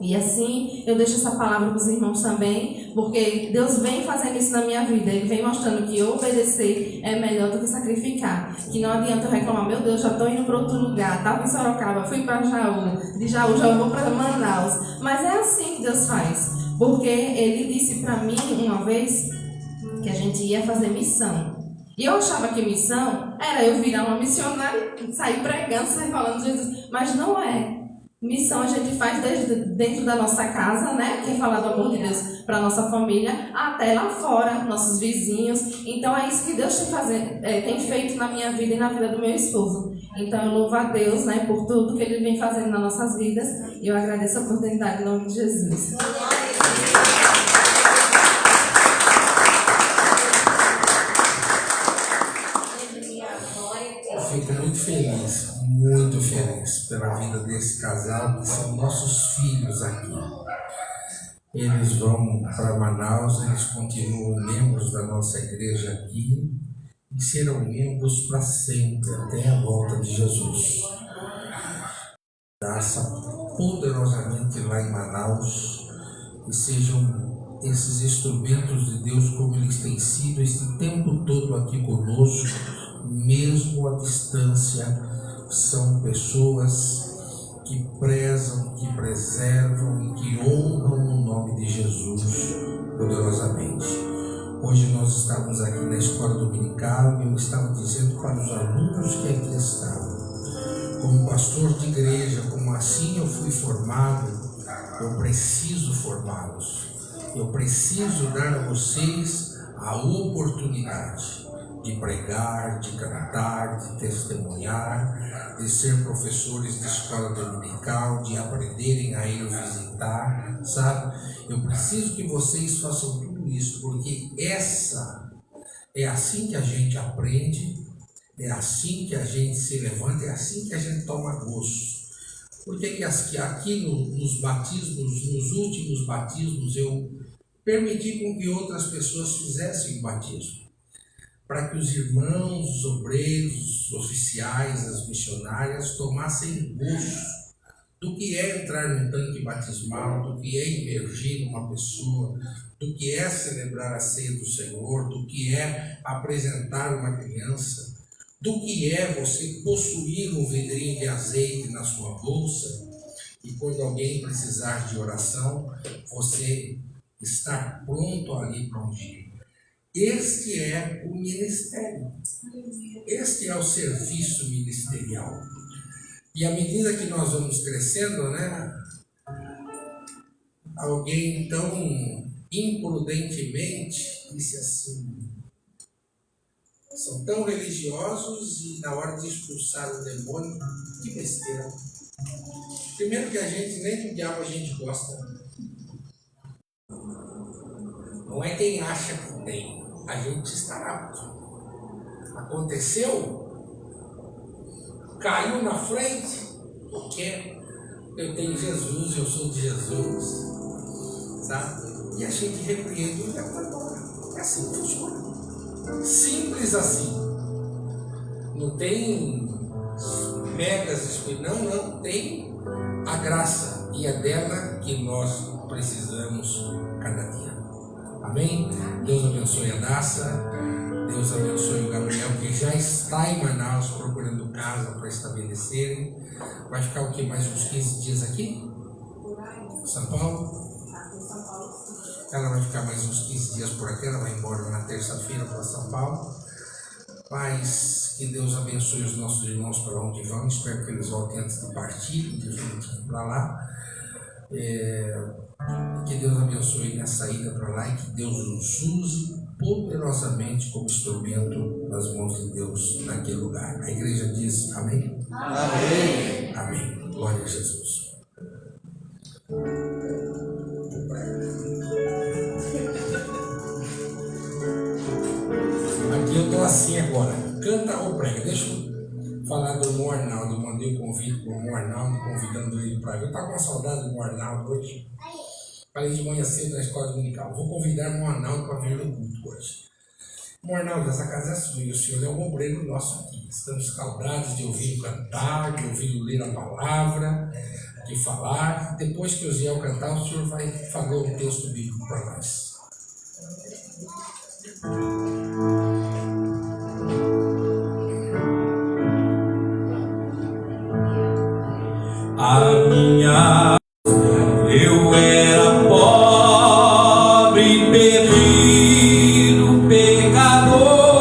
J: E assim, eu deixo essa palavra para os irmãos também, porque Deus vem fazendo isso na minha vida. Ele vem mostrando que obedecer é melhor do que sacrificar. Que não adianta eu reclamar, meu Deus, já estou indo para outro lugar, estava em Sorocaba, fui para Jaú, de Jaú já vou para Manaus. Mas é assim que Deus faz. Porque Ele disse para mim uma vez que a gente ia fazer missão. E eu achava que missão era eu virar uma missionária, sair pregando, sair falando de Jesus. Mas não é. missão a gente faz desde dentro da nossa casa, né? Quem fala do amor de Deus para nossa família, até lá fora, nossos vizinhos. Então é isso que Deus tem feito na minha vida e na vida do meu esposo. Então eu louvo a Deus, né, por tudo que Ele vem fazendo nas nossas vidas. E eu agradeço a oportunidade em nome de Jesus.
A: Eu fico muito feliz pela vida desse casal, que são nossos filhos aqui. Eles vão para Manaus, eles continuam membros da nossa igreja aqui e serão membros para sempre, até a volta de Jesus. Graça poderosamente lá em Manaus, que sejam esses instrumentos de Deus como eles têm sido esse tempo todo aqui conosco, mesmo à distância. São pessoas que prezam, que preservam e que honram o nome de Jesus poderosamente. Hoje nós estávamos aqui na escola dominical e eu estava dizendo para os alunos que aqui estavam, como pastor de igreja, como assim eu fui formado, eu preciso formá-los. Eu preciso dar a vocês a oportunidade de pregar, de cantar, de testemunhar, de ser professores de escola dominical, de aprenderem a ir visitar, sabe? Eu preciso que vocês façam tudo isso, porque é assim que a gente aprende, é assim que a gente se levanta, é assim que a gente toma gosto. Porque que aqui nos batismos, nos últimos batismos, eu permiti com que outras pessoas fizessem o batismo, para que os irmãos, os obreiros, os oficiais, as missionárias tomassem gosto do que é entrar num tanque batismal, do que é imergir numa pessoa, do que é celebrar a ceia do Senhor, do que é apresentar uma criança, do que é você possuir um vidrinho de azeite na sua bolsa e quando alguém precisar de oração, você estar pronto ali para ungir. Este é o ministério. Este é o serviço ministerial. E à medida que nós vamos crescendo, né? Alguém tão imprudentemente disse assim: são tão religiosos e na hora de expulsar o demônio, que besteira. Primeiro que a gente, nem do diabo a gente gosta. Não é quem acha que tem, a gente está apto. Aconteceu, caiu na frente, porque eu tenho Jesus, eu sou de Jesus, sabe? E a gente repreende e leva embora. É assim que funciona. Simples assim. Não tem megas, não, tem a graça, e é dela que nós precisamos cada dia. Amém? Deus abençoe a Daça, Deus abençoe o Gabriel, que já está em Manaus procurando casa para estabelecerem. Vai ficar o que? Mais uns 15 dias aqui? São Paulo? Ela vai ficar mais uns 15 dias por aqui, ela vai embora na terça-feira para São Paulo. Mas que Deus abençoe os nossos irmãos para onde vão. Espero que eles voltem antes de partir, definitivo para lá. Que Deus abençoe na saída para lá e que Deus nos use poderosamente como instrumento nas mãos de Deus naquele lugar. A igreja diz amém? Amém. Amém. Glória a Jesus. Aqui eu estou assim agora. Canta ou prega. Deixa eu falar do irmão Arnaldo. Eu mandei o convite para o irmão Arnaldo, convidando ele para vir. Eu estava com saudade do irmão Arnaldo hoje. Falei de manhã cedo na escola dominical. Vou convidar o irmão Arnaldo para vir no culto hoje. Irmão Arnaldo, essa casa é sua. O senhor é um obreiro nosso aqui. Estamos saudados de ouvir cantar, de ouvir ler a palavra, de falar. Depois que o Ziel cantar, o senhor vai falar um texto bíblico para nós.
C: A minha eu era pobre, perdido, pecador,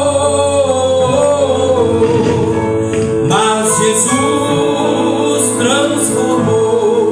C: mas Jesus transformou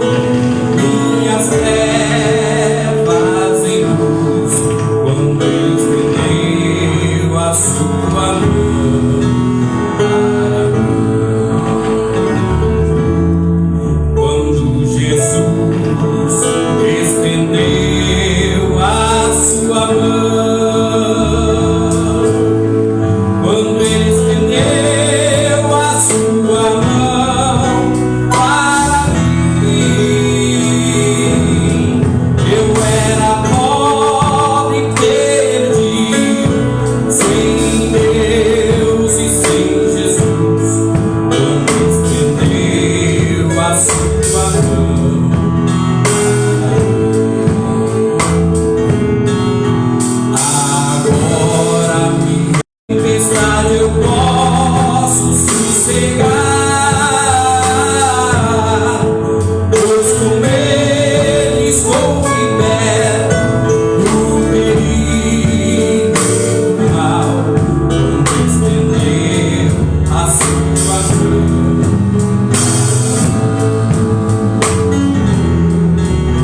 C: tempestade eu posso sossegar, pois com Ele estou liberto do perigo do mal, quando estender a sua mão.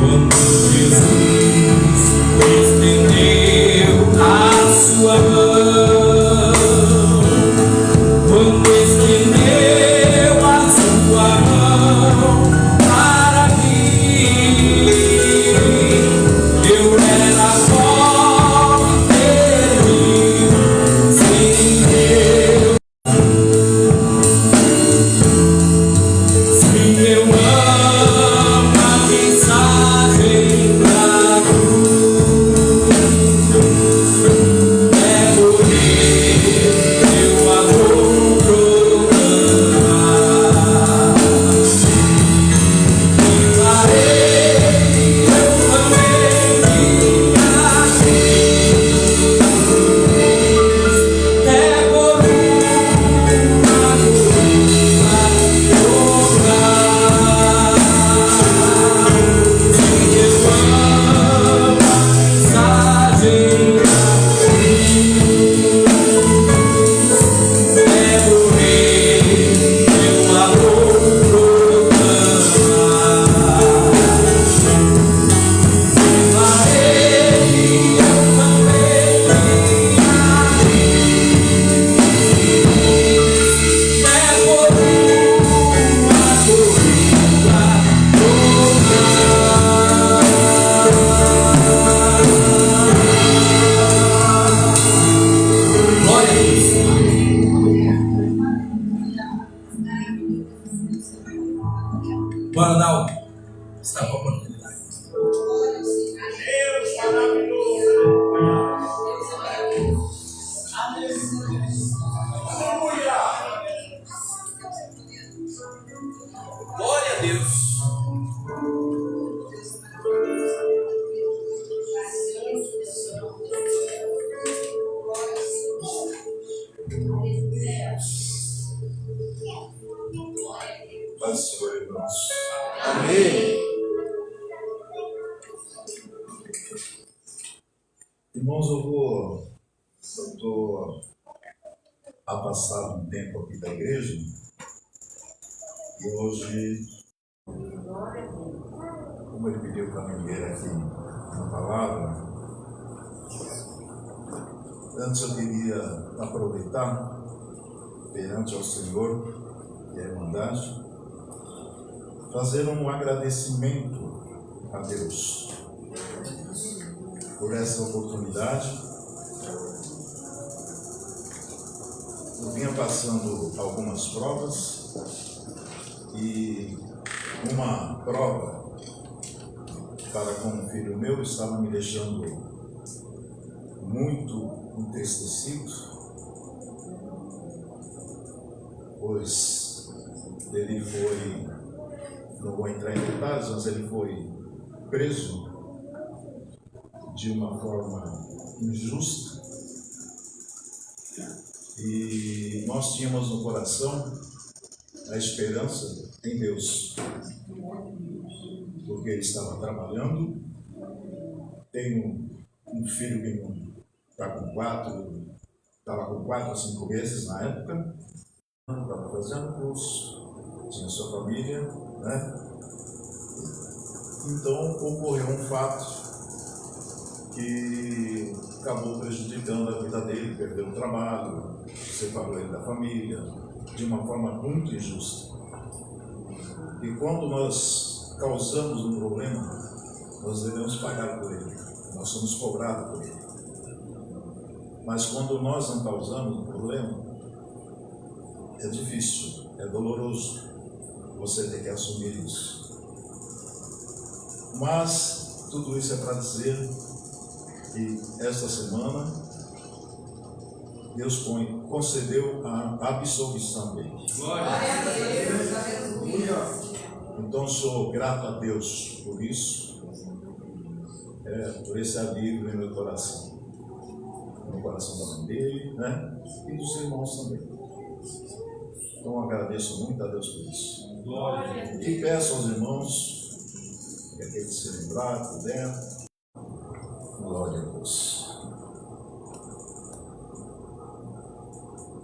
C: Quando Jesus estendeu a sua mão, quando estendeu a sua mão para mim, eu era pobre e sem Deus. Sim, eu amo a mensagem da cruz. É morrer, meu amor proclamar. Declarei, eu também minha cruz. É por uma
A: Bora dar está com a oportunidade.
B: Glória a Deus.
K: Paz do Senhor, irmãos.
H: Amém.
K: Irmãos, eu estou afastado um tempo aqui da igreja e hoje, como ele pediu para mim ler aqui na palavra, antes eu queria aproveitar perante ao Senhor e a Irmandade, fazer um agradecimento a Deus por essa oportunidade. Eu vinha passando algumas provas e uma prova para com um filho meu estava me deixando muito entristecido, pois ele foi, não vou entrar em detalhes, mas ele foi preso de uma forma injusta e nós tínhamos no coração a esperança em Deus, porque ele estava trabalhando. Tenho um filho que estava com 4 a 5 meses na época, estava fazendo curso, tinha sua família, né? Então ocorreu um fato que acabou prejudicando a vida dele, perdeu o trabalho, separou ele da família, de uma forma muito injusta. E quando nós causamos um problema, nós devemos pagar por ele, nós somos cobrados por ele. Mas quando nós não causamos um problema, é difícil, é doloroso você ter que assumir isso. Mas tudo isso é para dizer que esta semana Deus concedeu a absolvição dele.
C: Glória a Deus.
K: Então sou grato a Deus por isso, por esse alívio no meu coração. no coração da mãe dele, né? E dos irmãos também. Então eu agradeço muito a Deus por isso. E peço aos irmãos que aqueles se lembrar, puder. Glória a Deus.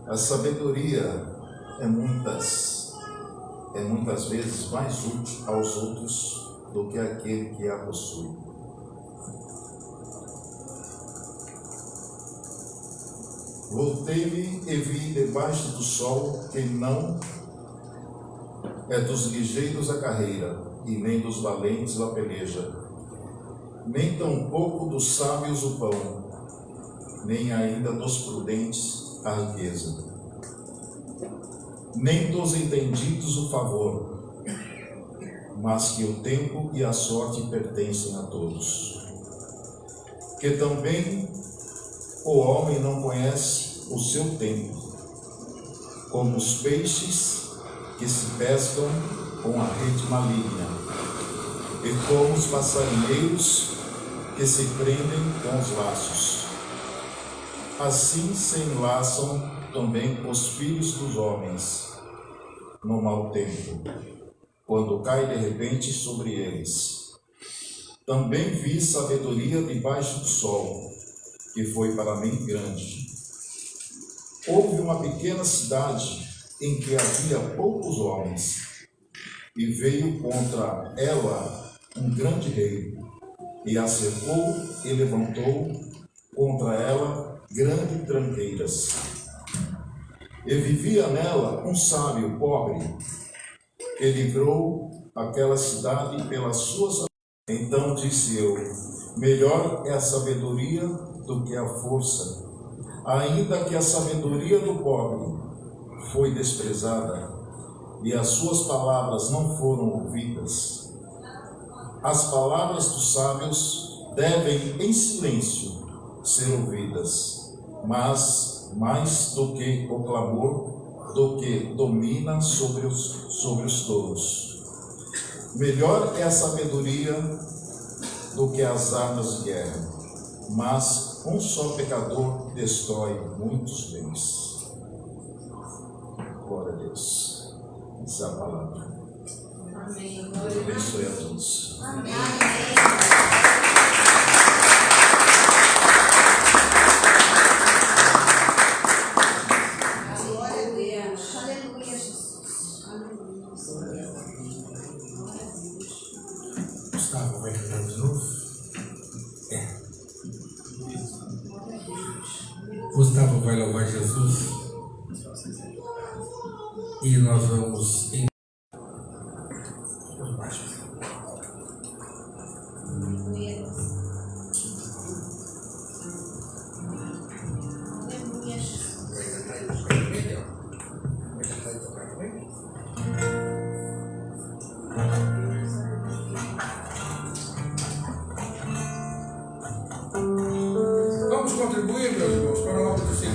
K: A sabedoria é muitas vezes mais útil aos outros do que aquele que a possui. Voltei-me e vi debaixo do sol que não é dos ligeiros a carreira, e nem dos valentes a peleja, nem tampouco dos sábios o pão, nem ainda dos prudentes a riqueza, nem dos entendidos o favor, mas que o tempo e a sorte pertencem a todos. Que também o homem não conhece o seu tempo, como os peixes que se pescam com a rede maligna, e como os passarinheiros que se prendem com os laços. Assim se enlaçam também os filhos dos homens no mau tempo, quando cai de repente sobre eles. Também vi sabedoria debaixo do sol, que foi para mim grande. Houve uma pequena cidade em que havia poucos homens, e veio contra ela um grande rei, e a cercou e levantou contra ela grandes tranqueiras. E vivia nela um sábio pobre, que livrou aquela cidade pelas suas. Então disse eu: melhor é a sabedoria do que a força, ainda que a sabedoria do pobre foi desprezada, e as suas palavras não foram ouvidas. As palavras dos sábios devem em silêncio ser ouvidas, mas mais do que o clamor, do que domina sobre os tolos. Melhor é a sabedoria do que as armas de guerra, mas um só pecador destrói muitos bens. Glória a Deus. Essa é a palavra.
D: Amém.
K: Deus abençoe a todos.
D: Amém.
A: Gustavo vai cantar de novo? Gustavo vai louvar Jesus. E nós vamos em vamos contribuir, meus irmãos, para a obra do Senhor.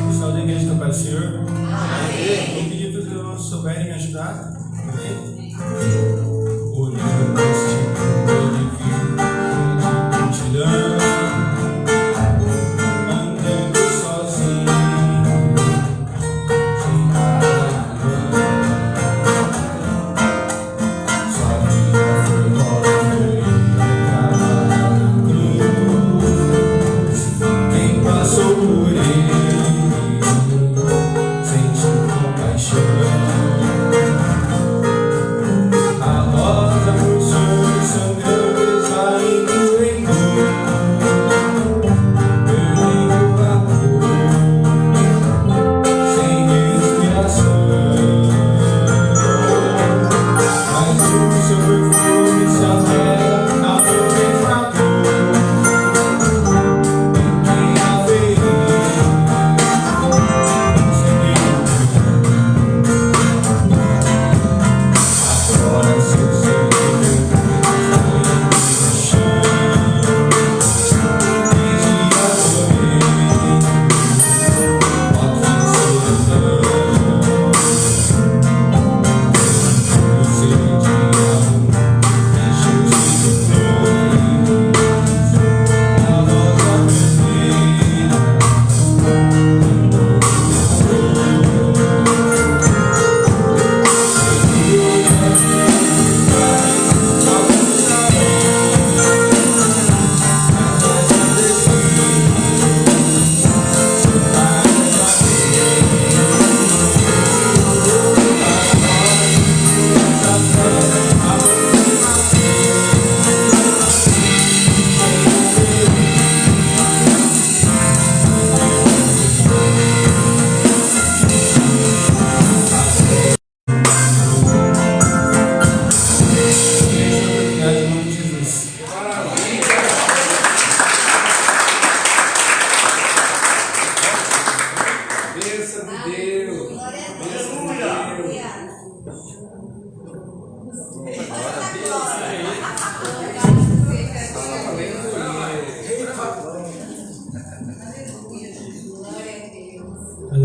H: Pessoal da igreja da Paz do Senhor. Amém. Vou pedir para os irmãos souberem me ajudar. Amém. Olhando este mundo de multidão, andando sozinho, sem água. Sua vida foi morta na cruz. Quem passou por ele sentiu compaixão.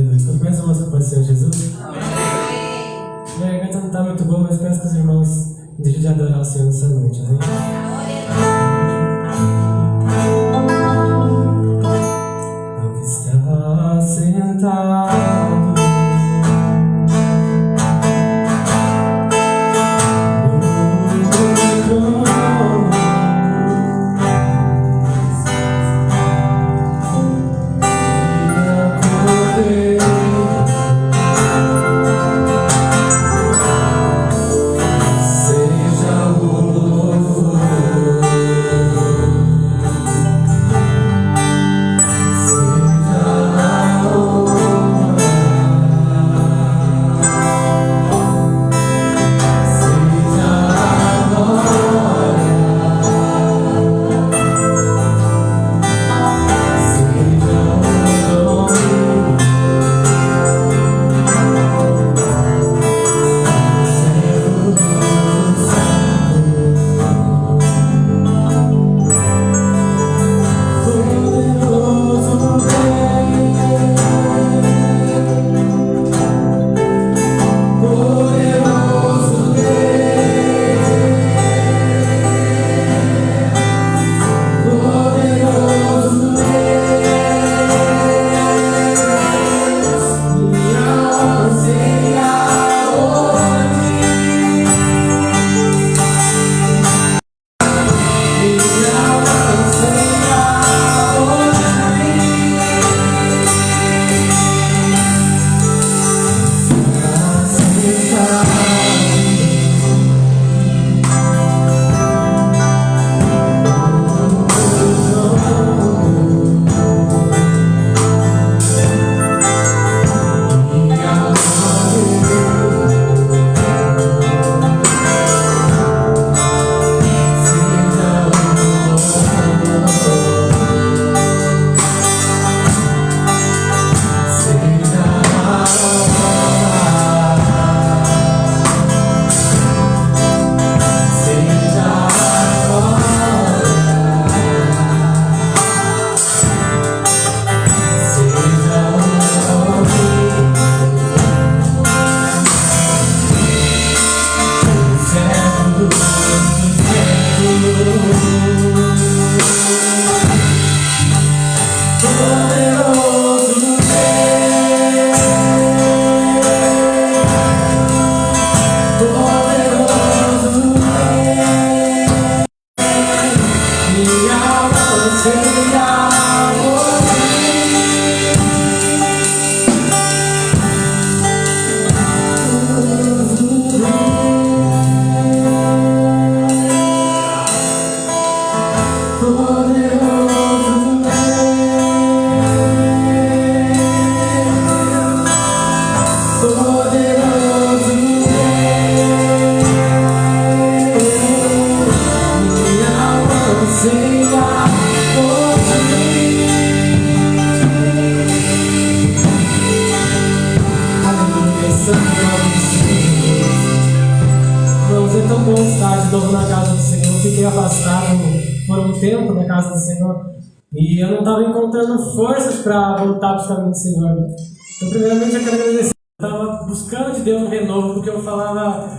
L: Aleluia. Começa a música para o Senhor Jesus. Minha garganta não está muito boa, mas peço que os irmãos deixem de adorar o Senhor nessa noite, né? Eu estava sentado e eu não estava encontrando forças para voltar para os caminhos do Senhor. Então, primeiramente, eu quero agradecer. Eu estava buscando de Deus um renovo, porque eu falava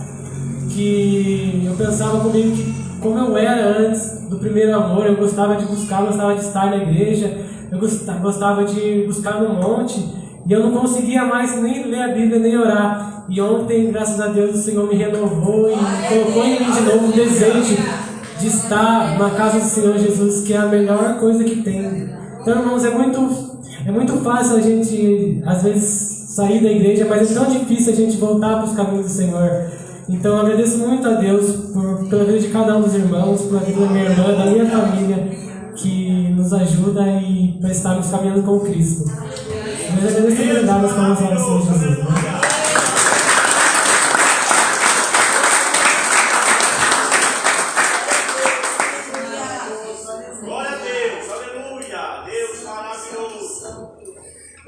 L: que eu pensava comigo que, como eu era antes do primeiro amor, eu gostava de buscar, gostava de estar na igreja, eu gostava de buscar no monte, e eu não conseguia mais nem ler a Bíblia, nem orar. E ontem, graças a Deus, o Senhor me renovou e colocou em mim de novo um desejo de estar na casa do Senhor Jesus, que é a melhor coisa que tem. Então, irmãos, é muito fácil a gente, às vezes, sair da igreja, mas é tão difícil a gente voltar para os caminhos do Senhor. Então, eu agradeço muito a Deus pela vida de cada um dos irmãos, pela vida da minha irmã, da minha família, que nos ajuda e para estarmos caminhando com Cristo. Mas eu agradeço a oportunidade das palavras do Senhor Jesus.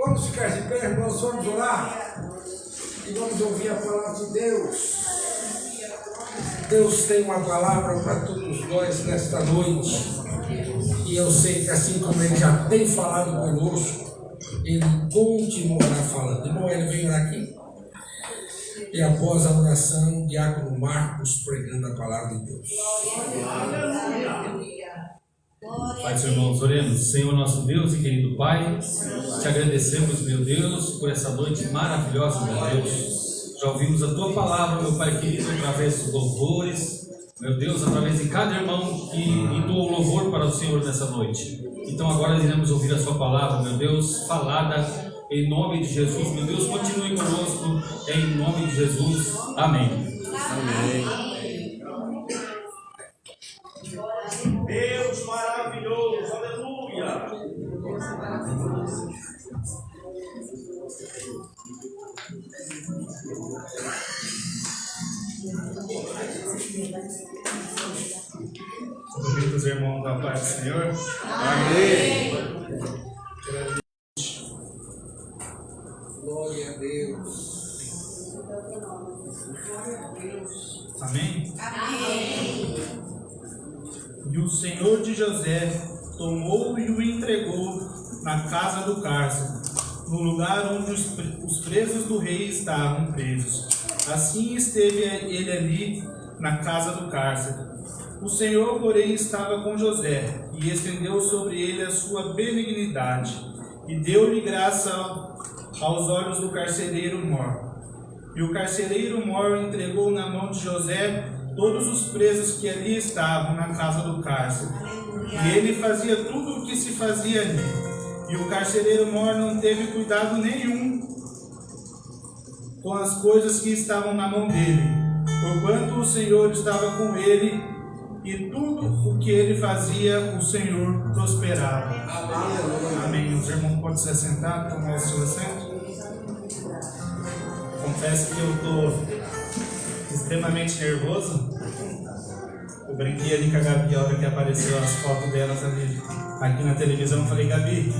A: Vamos ficar de pé, irmãos, vamos orar e vamos ouvir a palavra de Deus. Deus tem uma palavra para todos nós nesta noite, e eu sei que assim como Ele já tem falado conosco, ele continuará falando. Irmão, ele vem orar aqui. E após a oração, o diácono Marcos pregando a palavra de Deus.
M: Pai dos irmãos, oremos. Senhor nosso Deus e querido Pai, te agradecemos, meu Deus, por essa noite maravilhosa, meu Deus. Já ouvimos a Tua palavra, meu Pai querido, através dos louvores, meu Deus, através de cada irmão que entoou o louvor para o Senhor nessa noite. Então agora iremos ouvir a Sua palavra, meu Deus, falada em nome de Jesus. Meu Deus, continue conosco, em nome de Jesus. Amém.
K: Amém. Deus maravilhoso, aleluia.
M: Convido os irmãos da paz do Senhor.
K: Amém.
A: Glória a Deus.
M: Amém?
D: Amém.
N: E o Senhor de José tomou e o entregou na casa do cárcere, no lugar onde os presos do rei estavam presos. Assim esteve ele ali na casa do cárcere. O Senhor, porém, estava com José e estendeu sobre ele a sua benignidade e deu-lhe graça aos olhos do carcereiro mor. E o carcereiro mor entregou na mão de José todos os presos que ali estavam na casa do cárcere. E ele fazia tudo o que se fazia ali. E o carcereiro mor não teve cuidado nenhum com as coisas que estavam na mão dele, porquanto o Senhor estava com ele, e tudo o que ele fazia, o Senhor prosperava. Amém. Os irmãos podem se assentar, tomar o seu assento. Confesso que eu estou extremamente nervoso. Eu brinquei ali com a Gabi a hora que apareceu as fotos delas ali aqui na televisão. Eu falei, Gabi,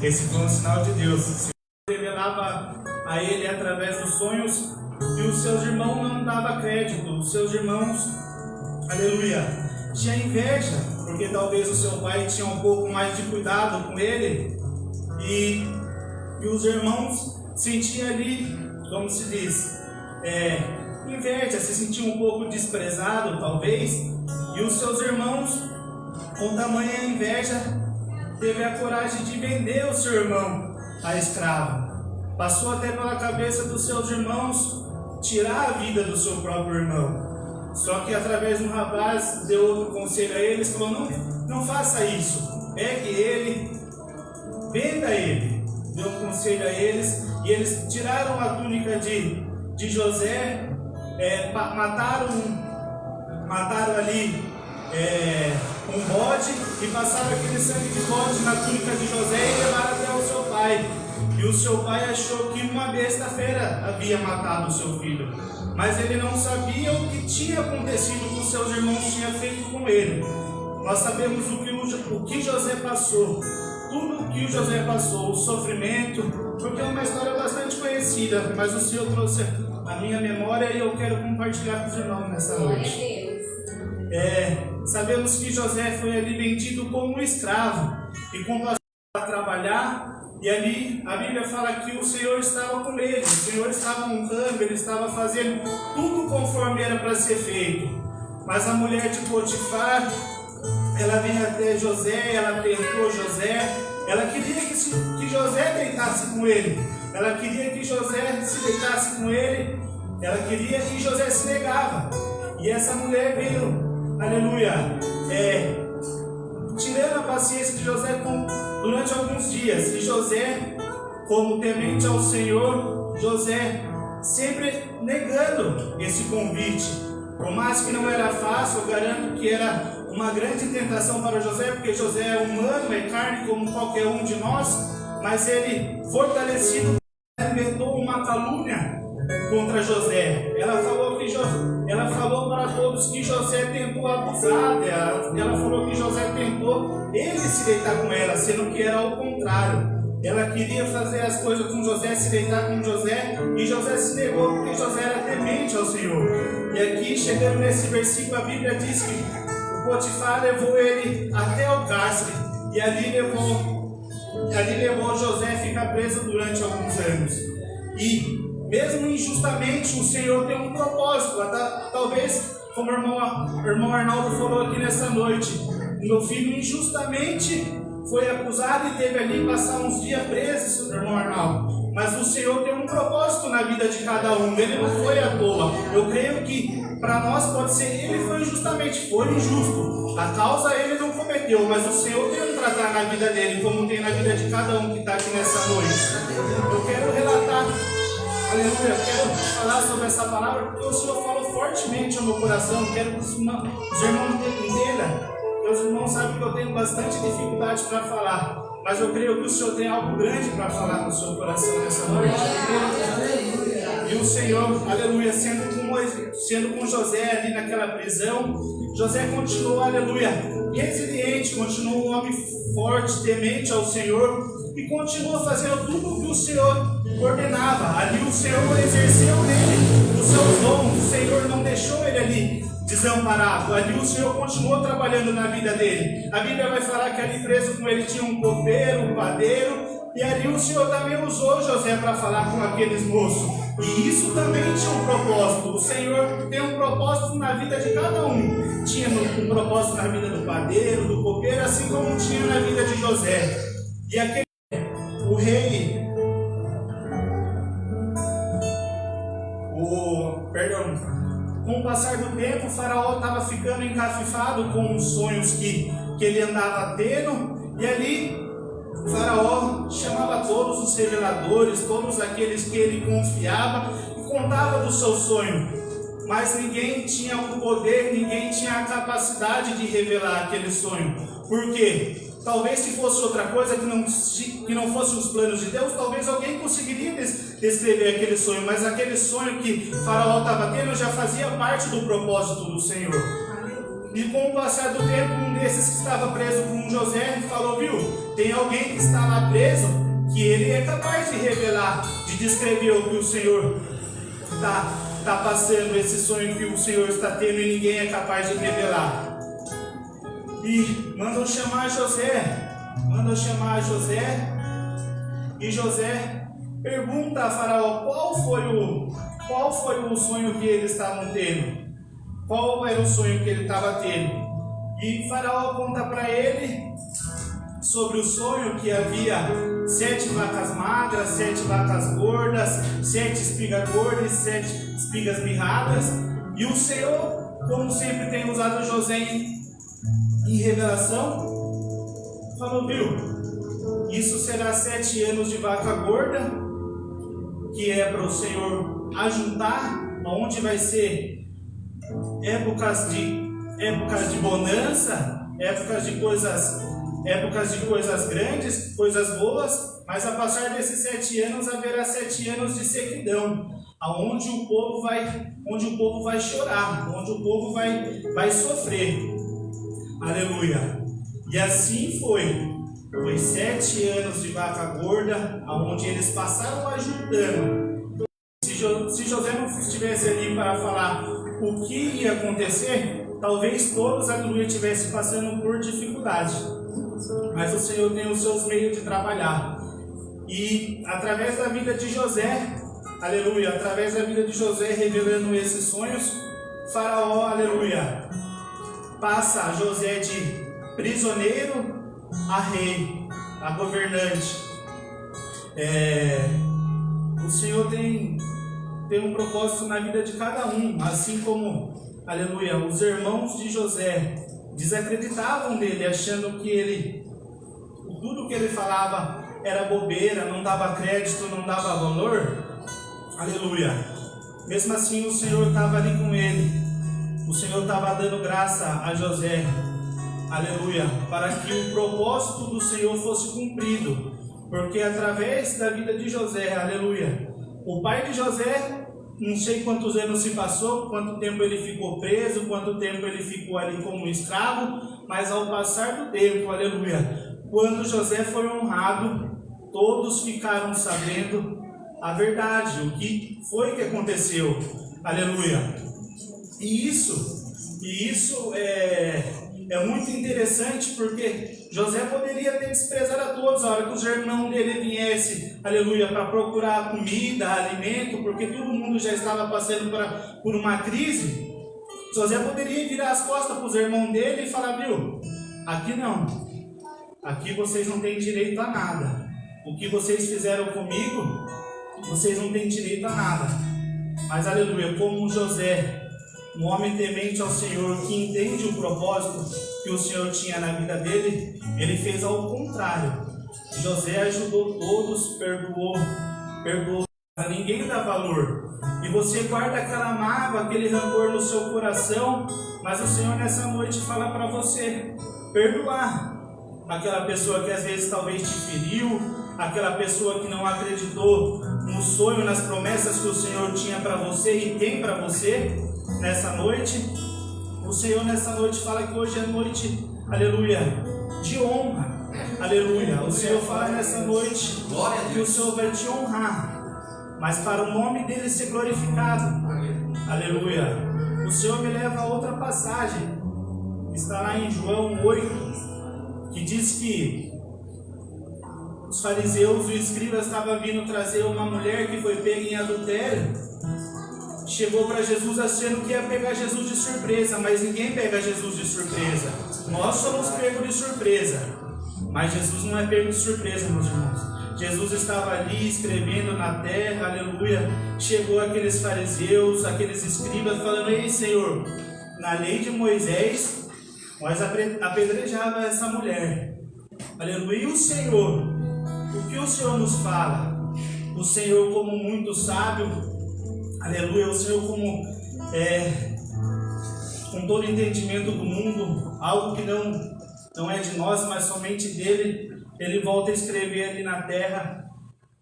N: esse foi um sinal de Deus. O Senhor revelava a ele através dos sonhos e os seus irmãos não davam crédito. Os seus irmãos, aleluia, tinha inveja, porque talvez o seu pai tinha um pouco mais de cuidado com ele e os irmãos sentiam ali, como se diz, inveja, se sentiam um pouco desprezado talvez, e os seus irmãos, com tamanha inveja, teve a coragem de vender o seu irmão a escravo. Passou até pela cabeça dos seus irmãos tirar a vida do seu próprio irmão. Só que através de um rapaz deu outro conselho a eles, falou, não faça isso, pegue ele, venda ele. Deu um conselho a eles e eles tiraram a túnica de José, mataram ali um bode e passaram aquele sangue de bode na túnica de José e levaram até o seu pai. E o seu pai achou que uma besta fera havia matado o seu filho, mas ele não sabia o que tinha acontecido, o que os seus irmãos tinham feito com ele. Nós sabemos o que José passou, tudo o que o José passou, o sofrimento, porque é uma história bastante conhecida, mas o Senhor trouxe a minha memória e eu quero compartilhar com os irmãos nessa noite. Sabemos que José foi ali vendido como um escravo e quando a trabalhar, e ali a Bíblia fala que o Senhor estava com ele, o Senhor estava honrando, ele estava fazendo tudo conforme era para ser feito. Mas a mulher de Potifar, ela veio até José, ela tentou José, ela queria que José deitasse com ele, ela queria que José se deitasse com ele, ela queria e José se negava. E essa mulher veio, aleluia, tirando a paciência de José durante alguns dias. E José, como temente ao Senhor, José sempre negando esse convite. Por mais que não era fácil, eu garanto que era uma grande tentação para José, porque José é humano, é carne como qualquer um de nós, mas ele, fortalecido, inventou uma calúnia contra José. Ela falou para todos que José tentou abusar dela. Ela falou que José tentou ele se deitar com ela, sendo que era ao contrário. Ela queria fazer as coisas com José, se deitar com José, e José se negou porque José era temente ao Senhor. E aqui, chegando nesse versículo, a Bíblia diz que o Potifar levou ele até o cárcere, e ali levou ali levou José a ficar preso durante alguns anos. E mesmo injustamente, o Senhor tem um propósito. Talvez, como o irmão Arnaldo falou aqui nessa noite, meu filho injustamente foi acusado e teve ali passar uns dias preso, irmão Arnaldo. Mas o Senhor tem um propósito na vida de cada um, ele não foi à toa. Eu creio que para nós pode ser, ele foi injustamente, foi injusto. A causa ele não cometeu, mas o Senhor tem um tratar na vida dele, como tem na vida de cada um que está aqui nessa noite. Eu quero relatar, aleluia, eu quero falar sobre essa palavra, porque o Senhor falou fortemente ao meu coração. Quero que os irmãos entendam. Meus irmãos sabem que eu tenho bastante dificuldade para falar, mas eu creio que o Senhor tem algo grande para falar no seu coração nessa noite. E o Senhor, aleluia, sendo com José ali naquela prisão, José continuou, aleluia, resiliente, continuou um homem forte, temente ao Senhor, e continuou fazendo tudo o que o Senhor ordenava. Ali o Senhor exerceu nele os seus dons, o Senhor não deixou ele ali desamparado. Ali o Senhor continuou trabalhando na vida dele. A Bíblia vai falar que ali preso com ele tinha um copeiro, um padeiro, e ali o Senhor também usou José para falar com aqueles moços. E isso também tinha um propósito. O Senhor tem um propósito na vida de cada um. Tinha um propósito na vida do padeiro, do copeiro, assim como tinha na vida de José. E aquele, o rei, com o passar do tempo, o faraó estava ficando encafifado com os sonhos que ele andava tendo, e ali o faraó chamava todos os reveladores, todos aqueles que ele confiava, e contava do seu sonho, mas ninguém tinha o poder, ninguém tinha a capacidade de revelar aquele sonho. Por quê? Talvez se fosse outra coisa que não fosse os planos de Deus, talvez alguém conseguiria descrever aquele sonho, mas aquele sonho que o faraó estava tendo já fazia parte do propósito do Senhor. E com o passar do tempo, um desses que estava preso com José falou: viu, tem alguém que está lá preso que ele é capaz de revelar, de descrever o que o Senhor está passando, esse sonho que o Senhor está tendo, e ninguém é capaz de revelar. E mandam chamar José, e José pergunta a Faraó qual foi o sonho que eles estavam tendo, qual era o sonho que ele estava tendo. E Faraó conta para ele sobre o sonho que havia 7 vacas magras, 7 vacas gordas, 7 espigas gordas e 7 espigas mirradas. E o Senhor, como sempre tem usado José em revelação, falou: viu, isso será 7 anos de vaca gorda, que é para o Senhor ajuntar, onde vai ser épocas de bonança, épocas de coisas grandes, coisas boas, mas a passar desses 7 anos haverá 7 anos de sequidão, onde o povo vai chorar, onde o povo vai sofrer. Aleluia. E assim foi 7 anos de vaca gorda, onde eles passaram ajuntando. Se José não estivesse ali para falar o que ia acontecer, talvez todos, aleluia, estivessem passando por dificuldade. Mas o Senhor tem os seus meios de trabalhar. E através da vida de José, aleluia, através da vida de José revelando esses sonhos, Faraó, aleluia, passa José de prisioneiro a rei, a governante. O Senhor tem um propósito na vida de cada um, assim como, aleluia, os irmãos de José desacreditavam dele, achando que tudo que ele falava era bobeira, não dava crédito, não dava valor. Aleluia. Mesmo assim, o Senhor estava ali com ele. O Senhor estava dando graça a José, aleluia, para que o propósito do Senhor fosse cumprido, porque através da vida de José, aleluia, o pai de José, não sei quantos anos se passou, quanto tempo ele ficou preso, quanto tempo ele ficou ali como escravo, mas ao passar do tempo, aleluia, quando José foi honrado, todos ficaram sabendo a verdade, o que foi que aconteceu, aleluia. E isso é muito interessante porque José poderia ter desprezado a todos a hora que os irmãos dele viessem, aleluia, para procurar comida, alimento, porque todo mundo já estava passando por uma crise. José poderia virar as costas para os irmãos dele e falar, viu, aqui não, aqui vocês não têm direito a nada. O que vocês fizeram comigo, vocês não têm direito a nada. Mas, aleluia, como José, um homem temente ao Senhor, que entende o propósito que o Senhor tinha na vida dele, ele fez ao contrário. José ajudou todos, perdoou, ninguém dá valor. E você guarda aquela mágoa, aquele rancor no seu coração, mas o Senhor nessa noite fala para você perdoar aquela pessoa que às vezes talvez te feriu, aquela pessoa que não acreditou no sonho, nas promessas que o Senhor tinha para você e tem para você. Nessa noite, o Senhor nessa noite fala que hoje é noite, aleluia, de honra, aleluia. O Senhor fala nessa noite que o Senhor vai te honrar, mas para o nome dele ser glorificado, aleluia. O Senhor me leva a outra passagem, está lá em João 8, que diz que os fariseus, os escribas estavam vindo trazer uma mulher que foi pega em adultério. Chegou para Jesus achando que ia pegar Jesus de surpresa, mas ninguém pega Jesus de surpresa. Nós somos pegos de surpresa, mas Jesus não é pego de surpresa, meus irmãos. Jesus estava ali escrevendo na terra, aleluia. Chegou aqueles fariseus, aqueles escribas falando, ei Senhor, na lei de Moisés, nós apedrejava essa mulher, aleluia. E o Senhor, o que o Senhor nos fala? O Senhor como muito sábio, aleluia, o Senhor com todo entendimento do mundo, algo que não é de nós, mas somente dele, ele volta a escrever ali na terra,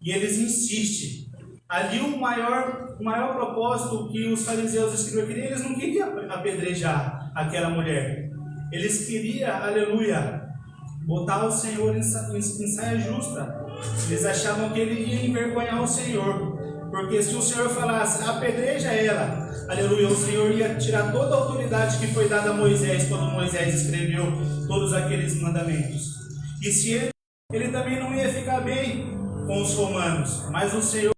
N: e eles insistem. Ali o maior propósito que os fariseus escreveram, eles não queriam apedrejar aquela mulher, eles queriam, aleluia, botar o Senhor em saia justa. Eles achavam que ele ia envergonhar o Senhor, porque se o Senhor falasse, apedreja ela, aleluia, o Senhor ia tirar toda a autoridade que foi dada a Moisés, quando Moisés escreveu todos aqueles mandamentos. E se ele também não ia ficar bem com os romanos, mas o Senhor,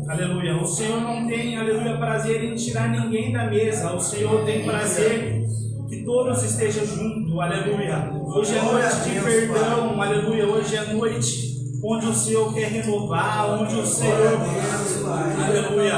N: aleluia, o Senhor não tem, aleluia, prazer em tirar ninguém da mesa. O Senhor tem prazer que todos estejam juntos, aleluia. Hoje é noite de perdão, aleluia. Hoje é noite onde o Senhor quer renovar, onde o Senhor, aleluia,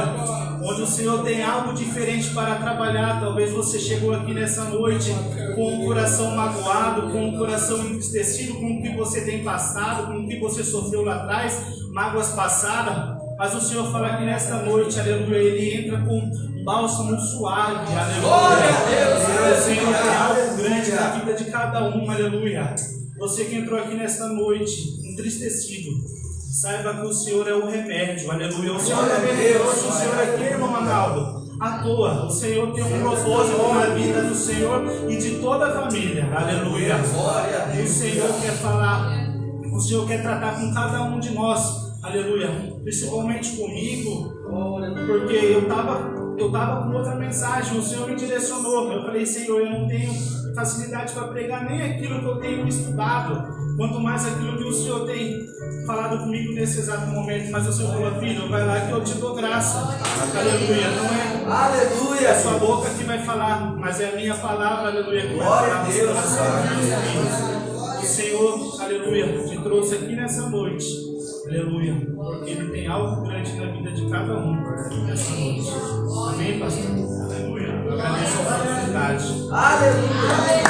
N: onde o Senhor tem algo diferente para trabalhar. Talvez você chegou aqui nessa noite com o coração magoado, com o coração entristecido, com o que você tem passado, com o que você sofreu lá atrás, mágoas passadas. Mas o Senhor fala que nesta noite, aleluia, Ele entra com um bálsamo suave, aleluia. O Senhor tem algo grande na vida de cada um, aleluia. Você que entrou aqui nesta noite entristecido, saiba que o Senhor é o remédio, aleluia. O Senhor é maravilhoso, o Senhor é aqui, irmão Analdo, à toa. O Senhor tem um propósito na vida do Senhor e de toda a família, aleluia. O Senhor quer falar, o Senhor quer tratar com cada um de nós, aleluia, principalmente comigo, porque eu estava com outra mensagem, o Senhor me direcionou. Eu falei, Senhor, eu não tenho facilidade para pregar nem aquilo que eu tenho estudado, quanto mais aquilo que o Senhor tem falado comigo nesse exato momento. Mas o Senhor falou, filho, vai lá que eu te dou graça, aleluia. Não é aleluia a sua boca que vai falar, mas é a minha palavra, aleluia, que vai falar no seu coração. O Senhor, aleluia, te trouxe aqui nessa noite, aleluia, porque Ele tem algo grande na vida de cada um nessa noite. Amém, pastor? Aleluia. Eu agradeço a oportunidade. Aleluia.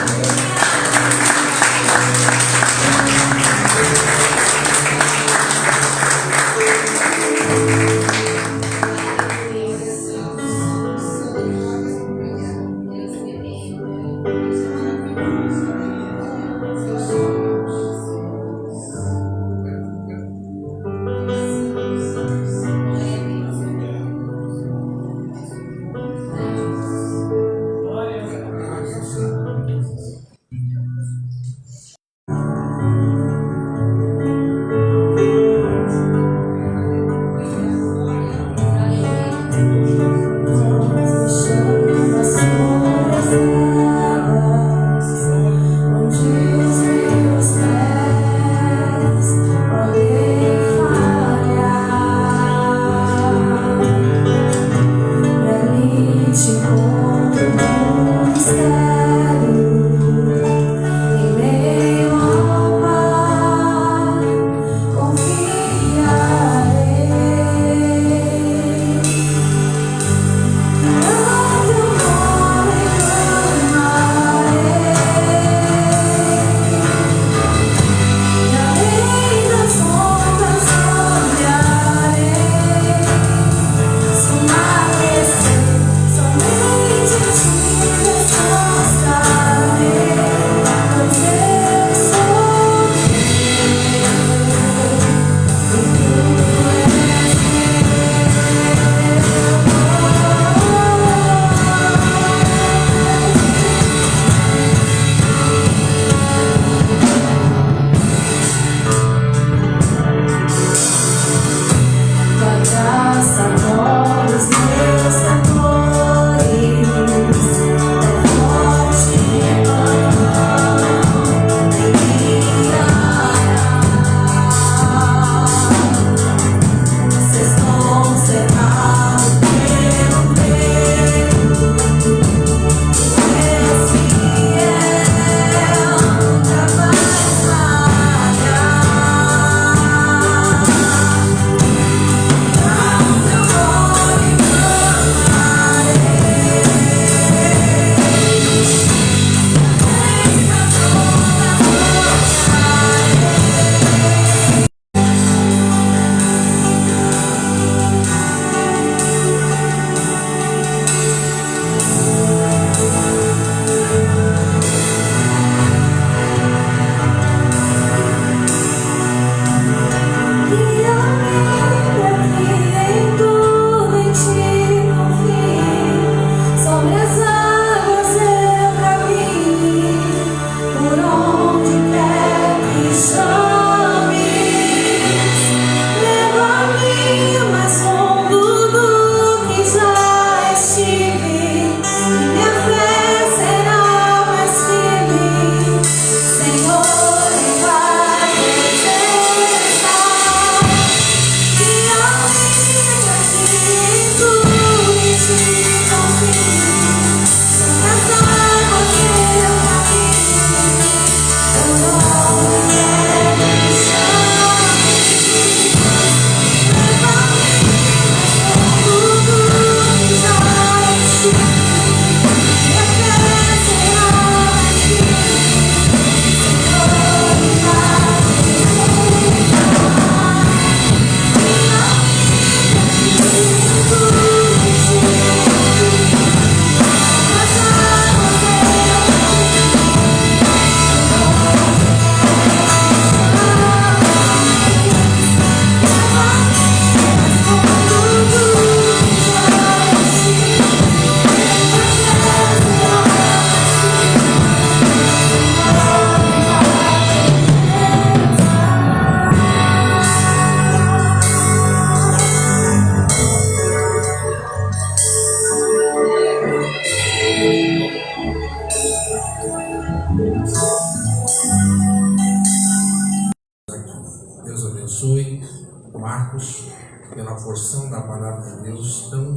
A: porção da palavra de Deus tão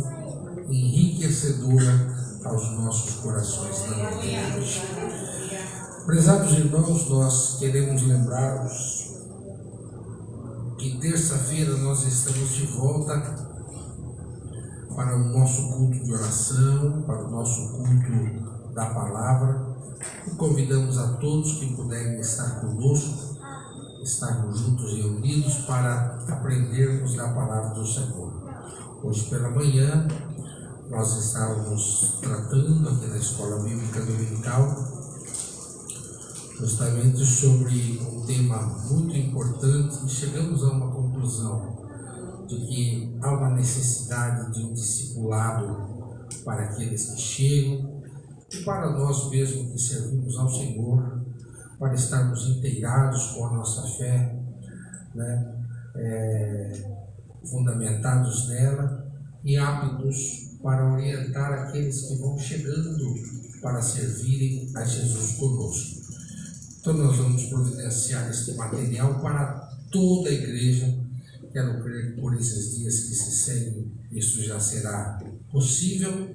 A: enriquecedora aos nossos corações na noite de hoje. Prezados irmãos, nós queremos lembrar-vos que terça-feira nós estamos de volta para o nosso culto de oração, para o nosso culto da palavra, e convidamos a todos que puderem estar conosco, estarmos juntos e unidos para aprendermos da palavra do Senhor. Hoje pela manhã nós estávamos tratando aqui na Escola Bíblica Dominical justamente sobre um tema muito importante e chegamos a uma conclusão de que há uma necessidade de um discipulado para aqueles que chegam e para nós mesmos que servimos ao Senhor, para estarmos inteirados com a nossa fé, né? Fundamentados nela e aptos para orientar aqueles que vão chegando para servirem a Jesus conosco. Então nós vamos providenciar este material para toda a igreja. Quero crer que por esses dias que se seguem isso já será possível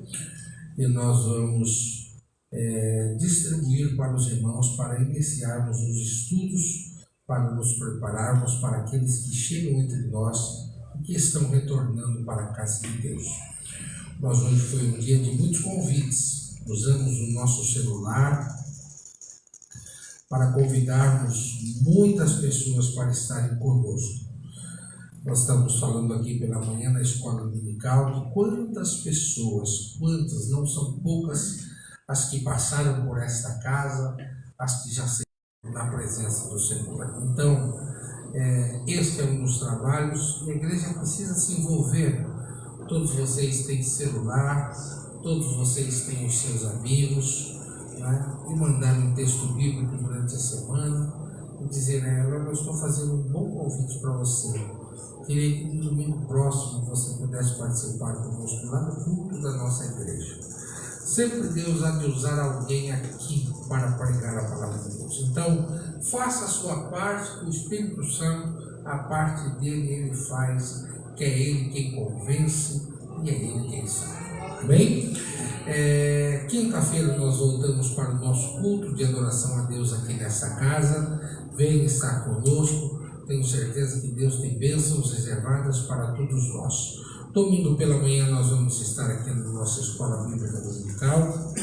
A: e nós vamos distribuir para os irmãos para iniciarmos os estudos, para nos prepararmos para aqueles que chegam entre nós e que estão retornando para a casa de Deus. Nós hoje foi um dia de muitos convites, usamos o nosso celular para convidarmos muitas pessoas para estarem conosco. Nós estamos falando aqui pela manhã na escola dominical de quantas pessoas, não são poucas, as que passaram por esta casa, as que já serão na presença do Senhor. Então, este é um dos trabalhos e a igreja precisa se envolver. Todos vocês têm celular, todos vocês têm os seus amigos, né? E mandar um texto bíblico durante a semana e dizer a ela: eu estou fazendo um bom convite para você. Queria que no domingo próximo você pudesse participar conosco lá no culto da nossa igreja. Sempre Deus há de usar alguém aqui para pregar a palavra de Deus. Então, faça a sua parte, o Espírito Santo, a parte dele ele faz, que é ele quem convence e é ele quem sabe. Bem? Quinta-feira nós voltamos para o nosso culto de adoração a Deus aqui nessa casa. Venha estar conosco. Tenho certeza que Deus tem bênçãos reservadas para todos nós. Domingo pela manhã nós vamos estar aqui na nossa Escola Bíblica Dominical.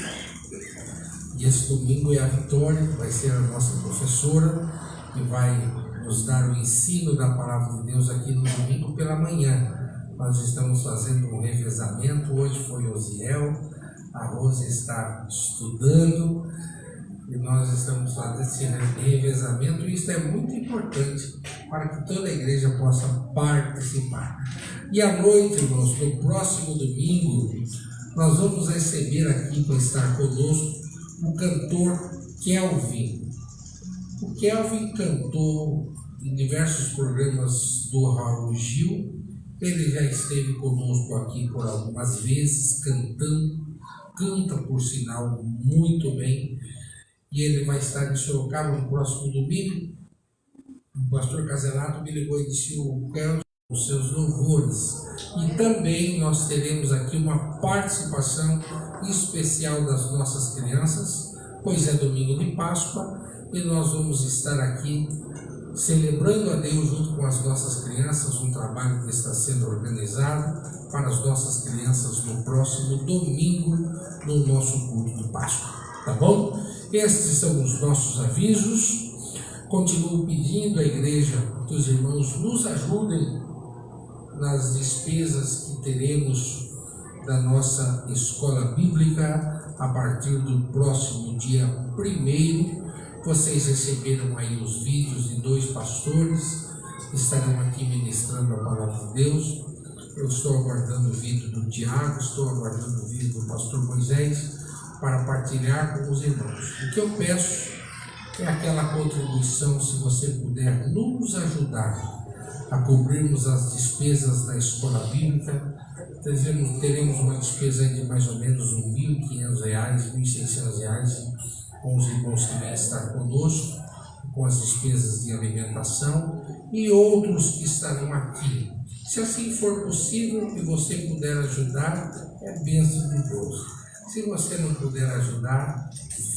A: E esse domingo é a Vitória, que vai ser a nossa professora, que vai nos dar o ensino da Palavra de Deus aqui no domingo pela manhã. Nós estamos fazendo um revezamento, hoje foi Osiel, a Rose está estudando, e nós estamos fazendo esse revezamento, e isso é muito importante para que toda a igreja possa participar. E à noite, irmãos, no próximo domingo, nós vamos receber aqui para estar conosco o cantor Kelvin. O Kelvin cantou em diversos programas do Raul Gil, ele já esteve conosco aqui por algumas vezes, canta por sinal muito bem, e ele vai estar em Sorocaba no próximo domingo. O pastor Caselato me ligou e disse: o Kelvin, os seus louvores. E também nós teremos aqui uma participação especial das nossas crianças, pois é domingo de Páscoa, e nós vamos estar aqui celebrando a Deus junto com as nossas crianças, um trabalho que está sendo organizado para as nossas crianças no próximo domingo, no nosso culto de Páscoa. Tá bom? Estes são os nossos avisos. Continuo pedindo à igreja que os irmãos nos ajudem nas despesas que teremos da nossa escola bíblica a partir do próximo dia 1º. Vocês receberam aí os vídeos de 2 pastores que estarão aqui ministrando a palavra de Deus. Eu estou aguardando o vídeo do Tiago, estou aguardando o vídeo do pastor Moisés para partilhar com os irmãos. O que eu peço é aquela contribuição, se você puder nos ajudar a cobrirmos as despesas da escola bíblica. Teremos uma despesa de mais ou menos R$1.500, R$1.600, com os irmãos que vêm estar conosco, com as despesas de alimentação, e outros que estarão aqui. Se assim for possível, que você puder ajudar, é bênção de Deus. Se você não puder ajudar,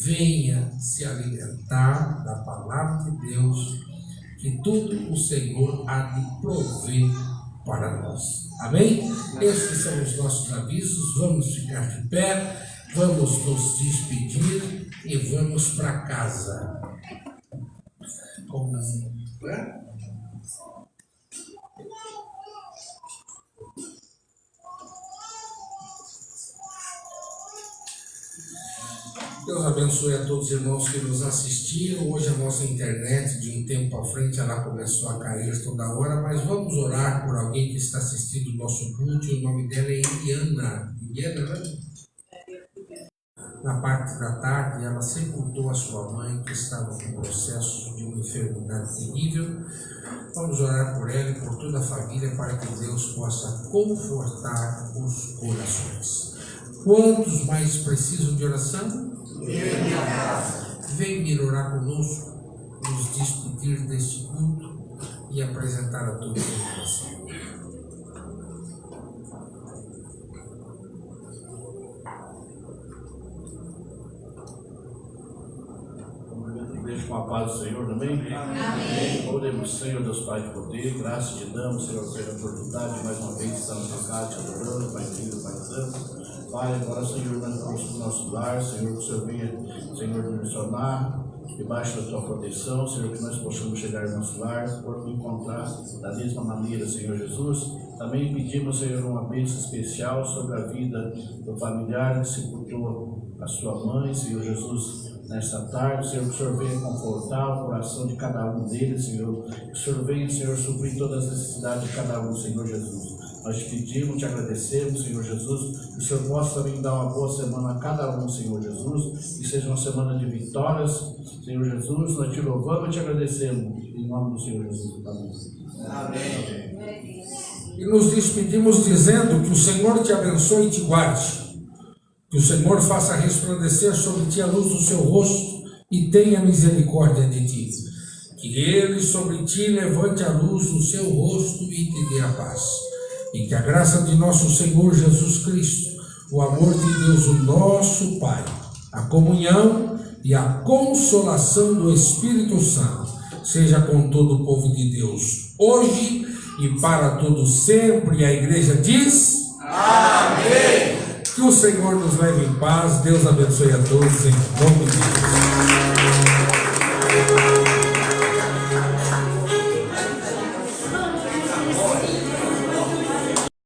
A: venha se alimentar da palavra de Deus, que tudo o Senhor há de prover para nós. Amém? Esses são os nossos avisos. Vamos ficar de pé, vamos nos despedir e vamos para casa. Como é? Deus abençoe a todos os irmãos que nos assistiram. Hoje a nossa internet, de um tempo à frente, ela começou a cair toda hora, mas vamos orar por alguém que está assistindo o nosso culto. O nome dela é Eliana. Eliana, né? Na parte da tarde, ela sepultou a sua mãe, que estava com processo de uma enfermidade terrível. Vamos orar por ela e por toda a família, para que Deus possa confortar os corações. Quantos mais precisam de oração? Vem vir orar conosco, nos despedir deste culto e apresentar a todos a oração.
O: Deixa com a paz do Senhor também. Amém. Oremos, Senhor, Deus Pai de poder, graça te damos, Senhor, pela oportunidade, mais uma vez estamos na casa te adorando, Pai Filho, Pai Santo. Pai, agora, Senhor, nós vamos para o nosso lar, Senhor, que o Senhor venha, Senhor, direcionar debaixo da tua proteção, Senhor, que nós possamos chegar ao nosso lar, por encontrar da mesma maneira, Senhor Jesus. Também pedimos, Senhor, uma bênção especial sobre a vida do familiar que sepultou a sua mãe, Senhor Jesus, nesta tarde, Senhor, que o Senhor venha confortar o coração de cada um deles, Senhor, que o Senhor venha, Senhor, suprir todas as necessidades de cada um, Senhor Jesus. Nós te pedimos, te agradecemos, Senhor Jesus, que o Senhor possa também dar uma boa semana a cada um, Senhor Jesus, que seja uma semana de vitórias, Senhor Jesus. Nós te louvamos e te agradecemos, em nome do Senhor Jesus. Amém.
A: Amém. E nos despedimos dizendo que o Senhor te abençoe e te guarde, que o Senhor faça resplandecer sobre ti a luz do seu rosto e tenha misericórdia de ti, que Ele sobre ti levante a luz do seu rosto e te dê a paz. E que a graça de nosso Senhor Jesus Cristo, o amor de Deus, o nosso Pai, a comunhão e a consolação do Espírito Santo seja com todo o povo de Deus, hoje e para todo sempre. E a igreja diz: amém. Que o Senhor nos leve em paz. Deus abençoe a todos, em nome de Deus.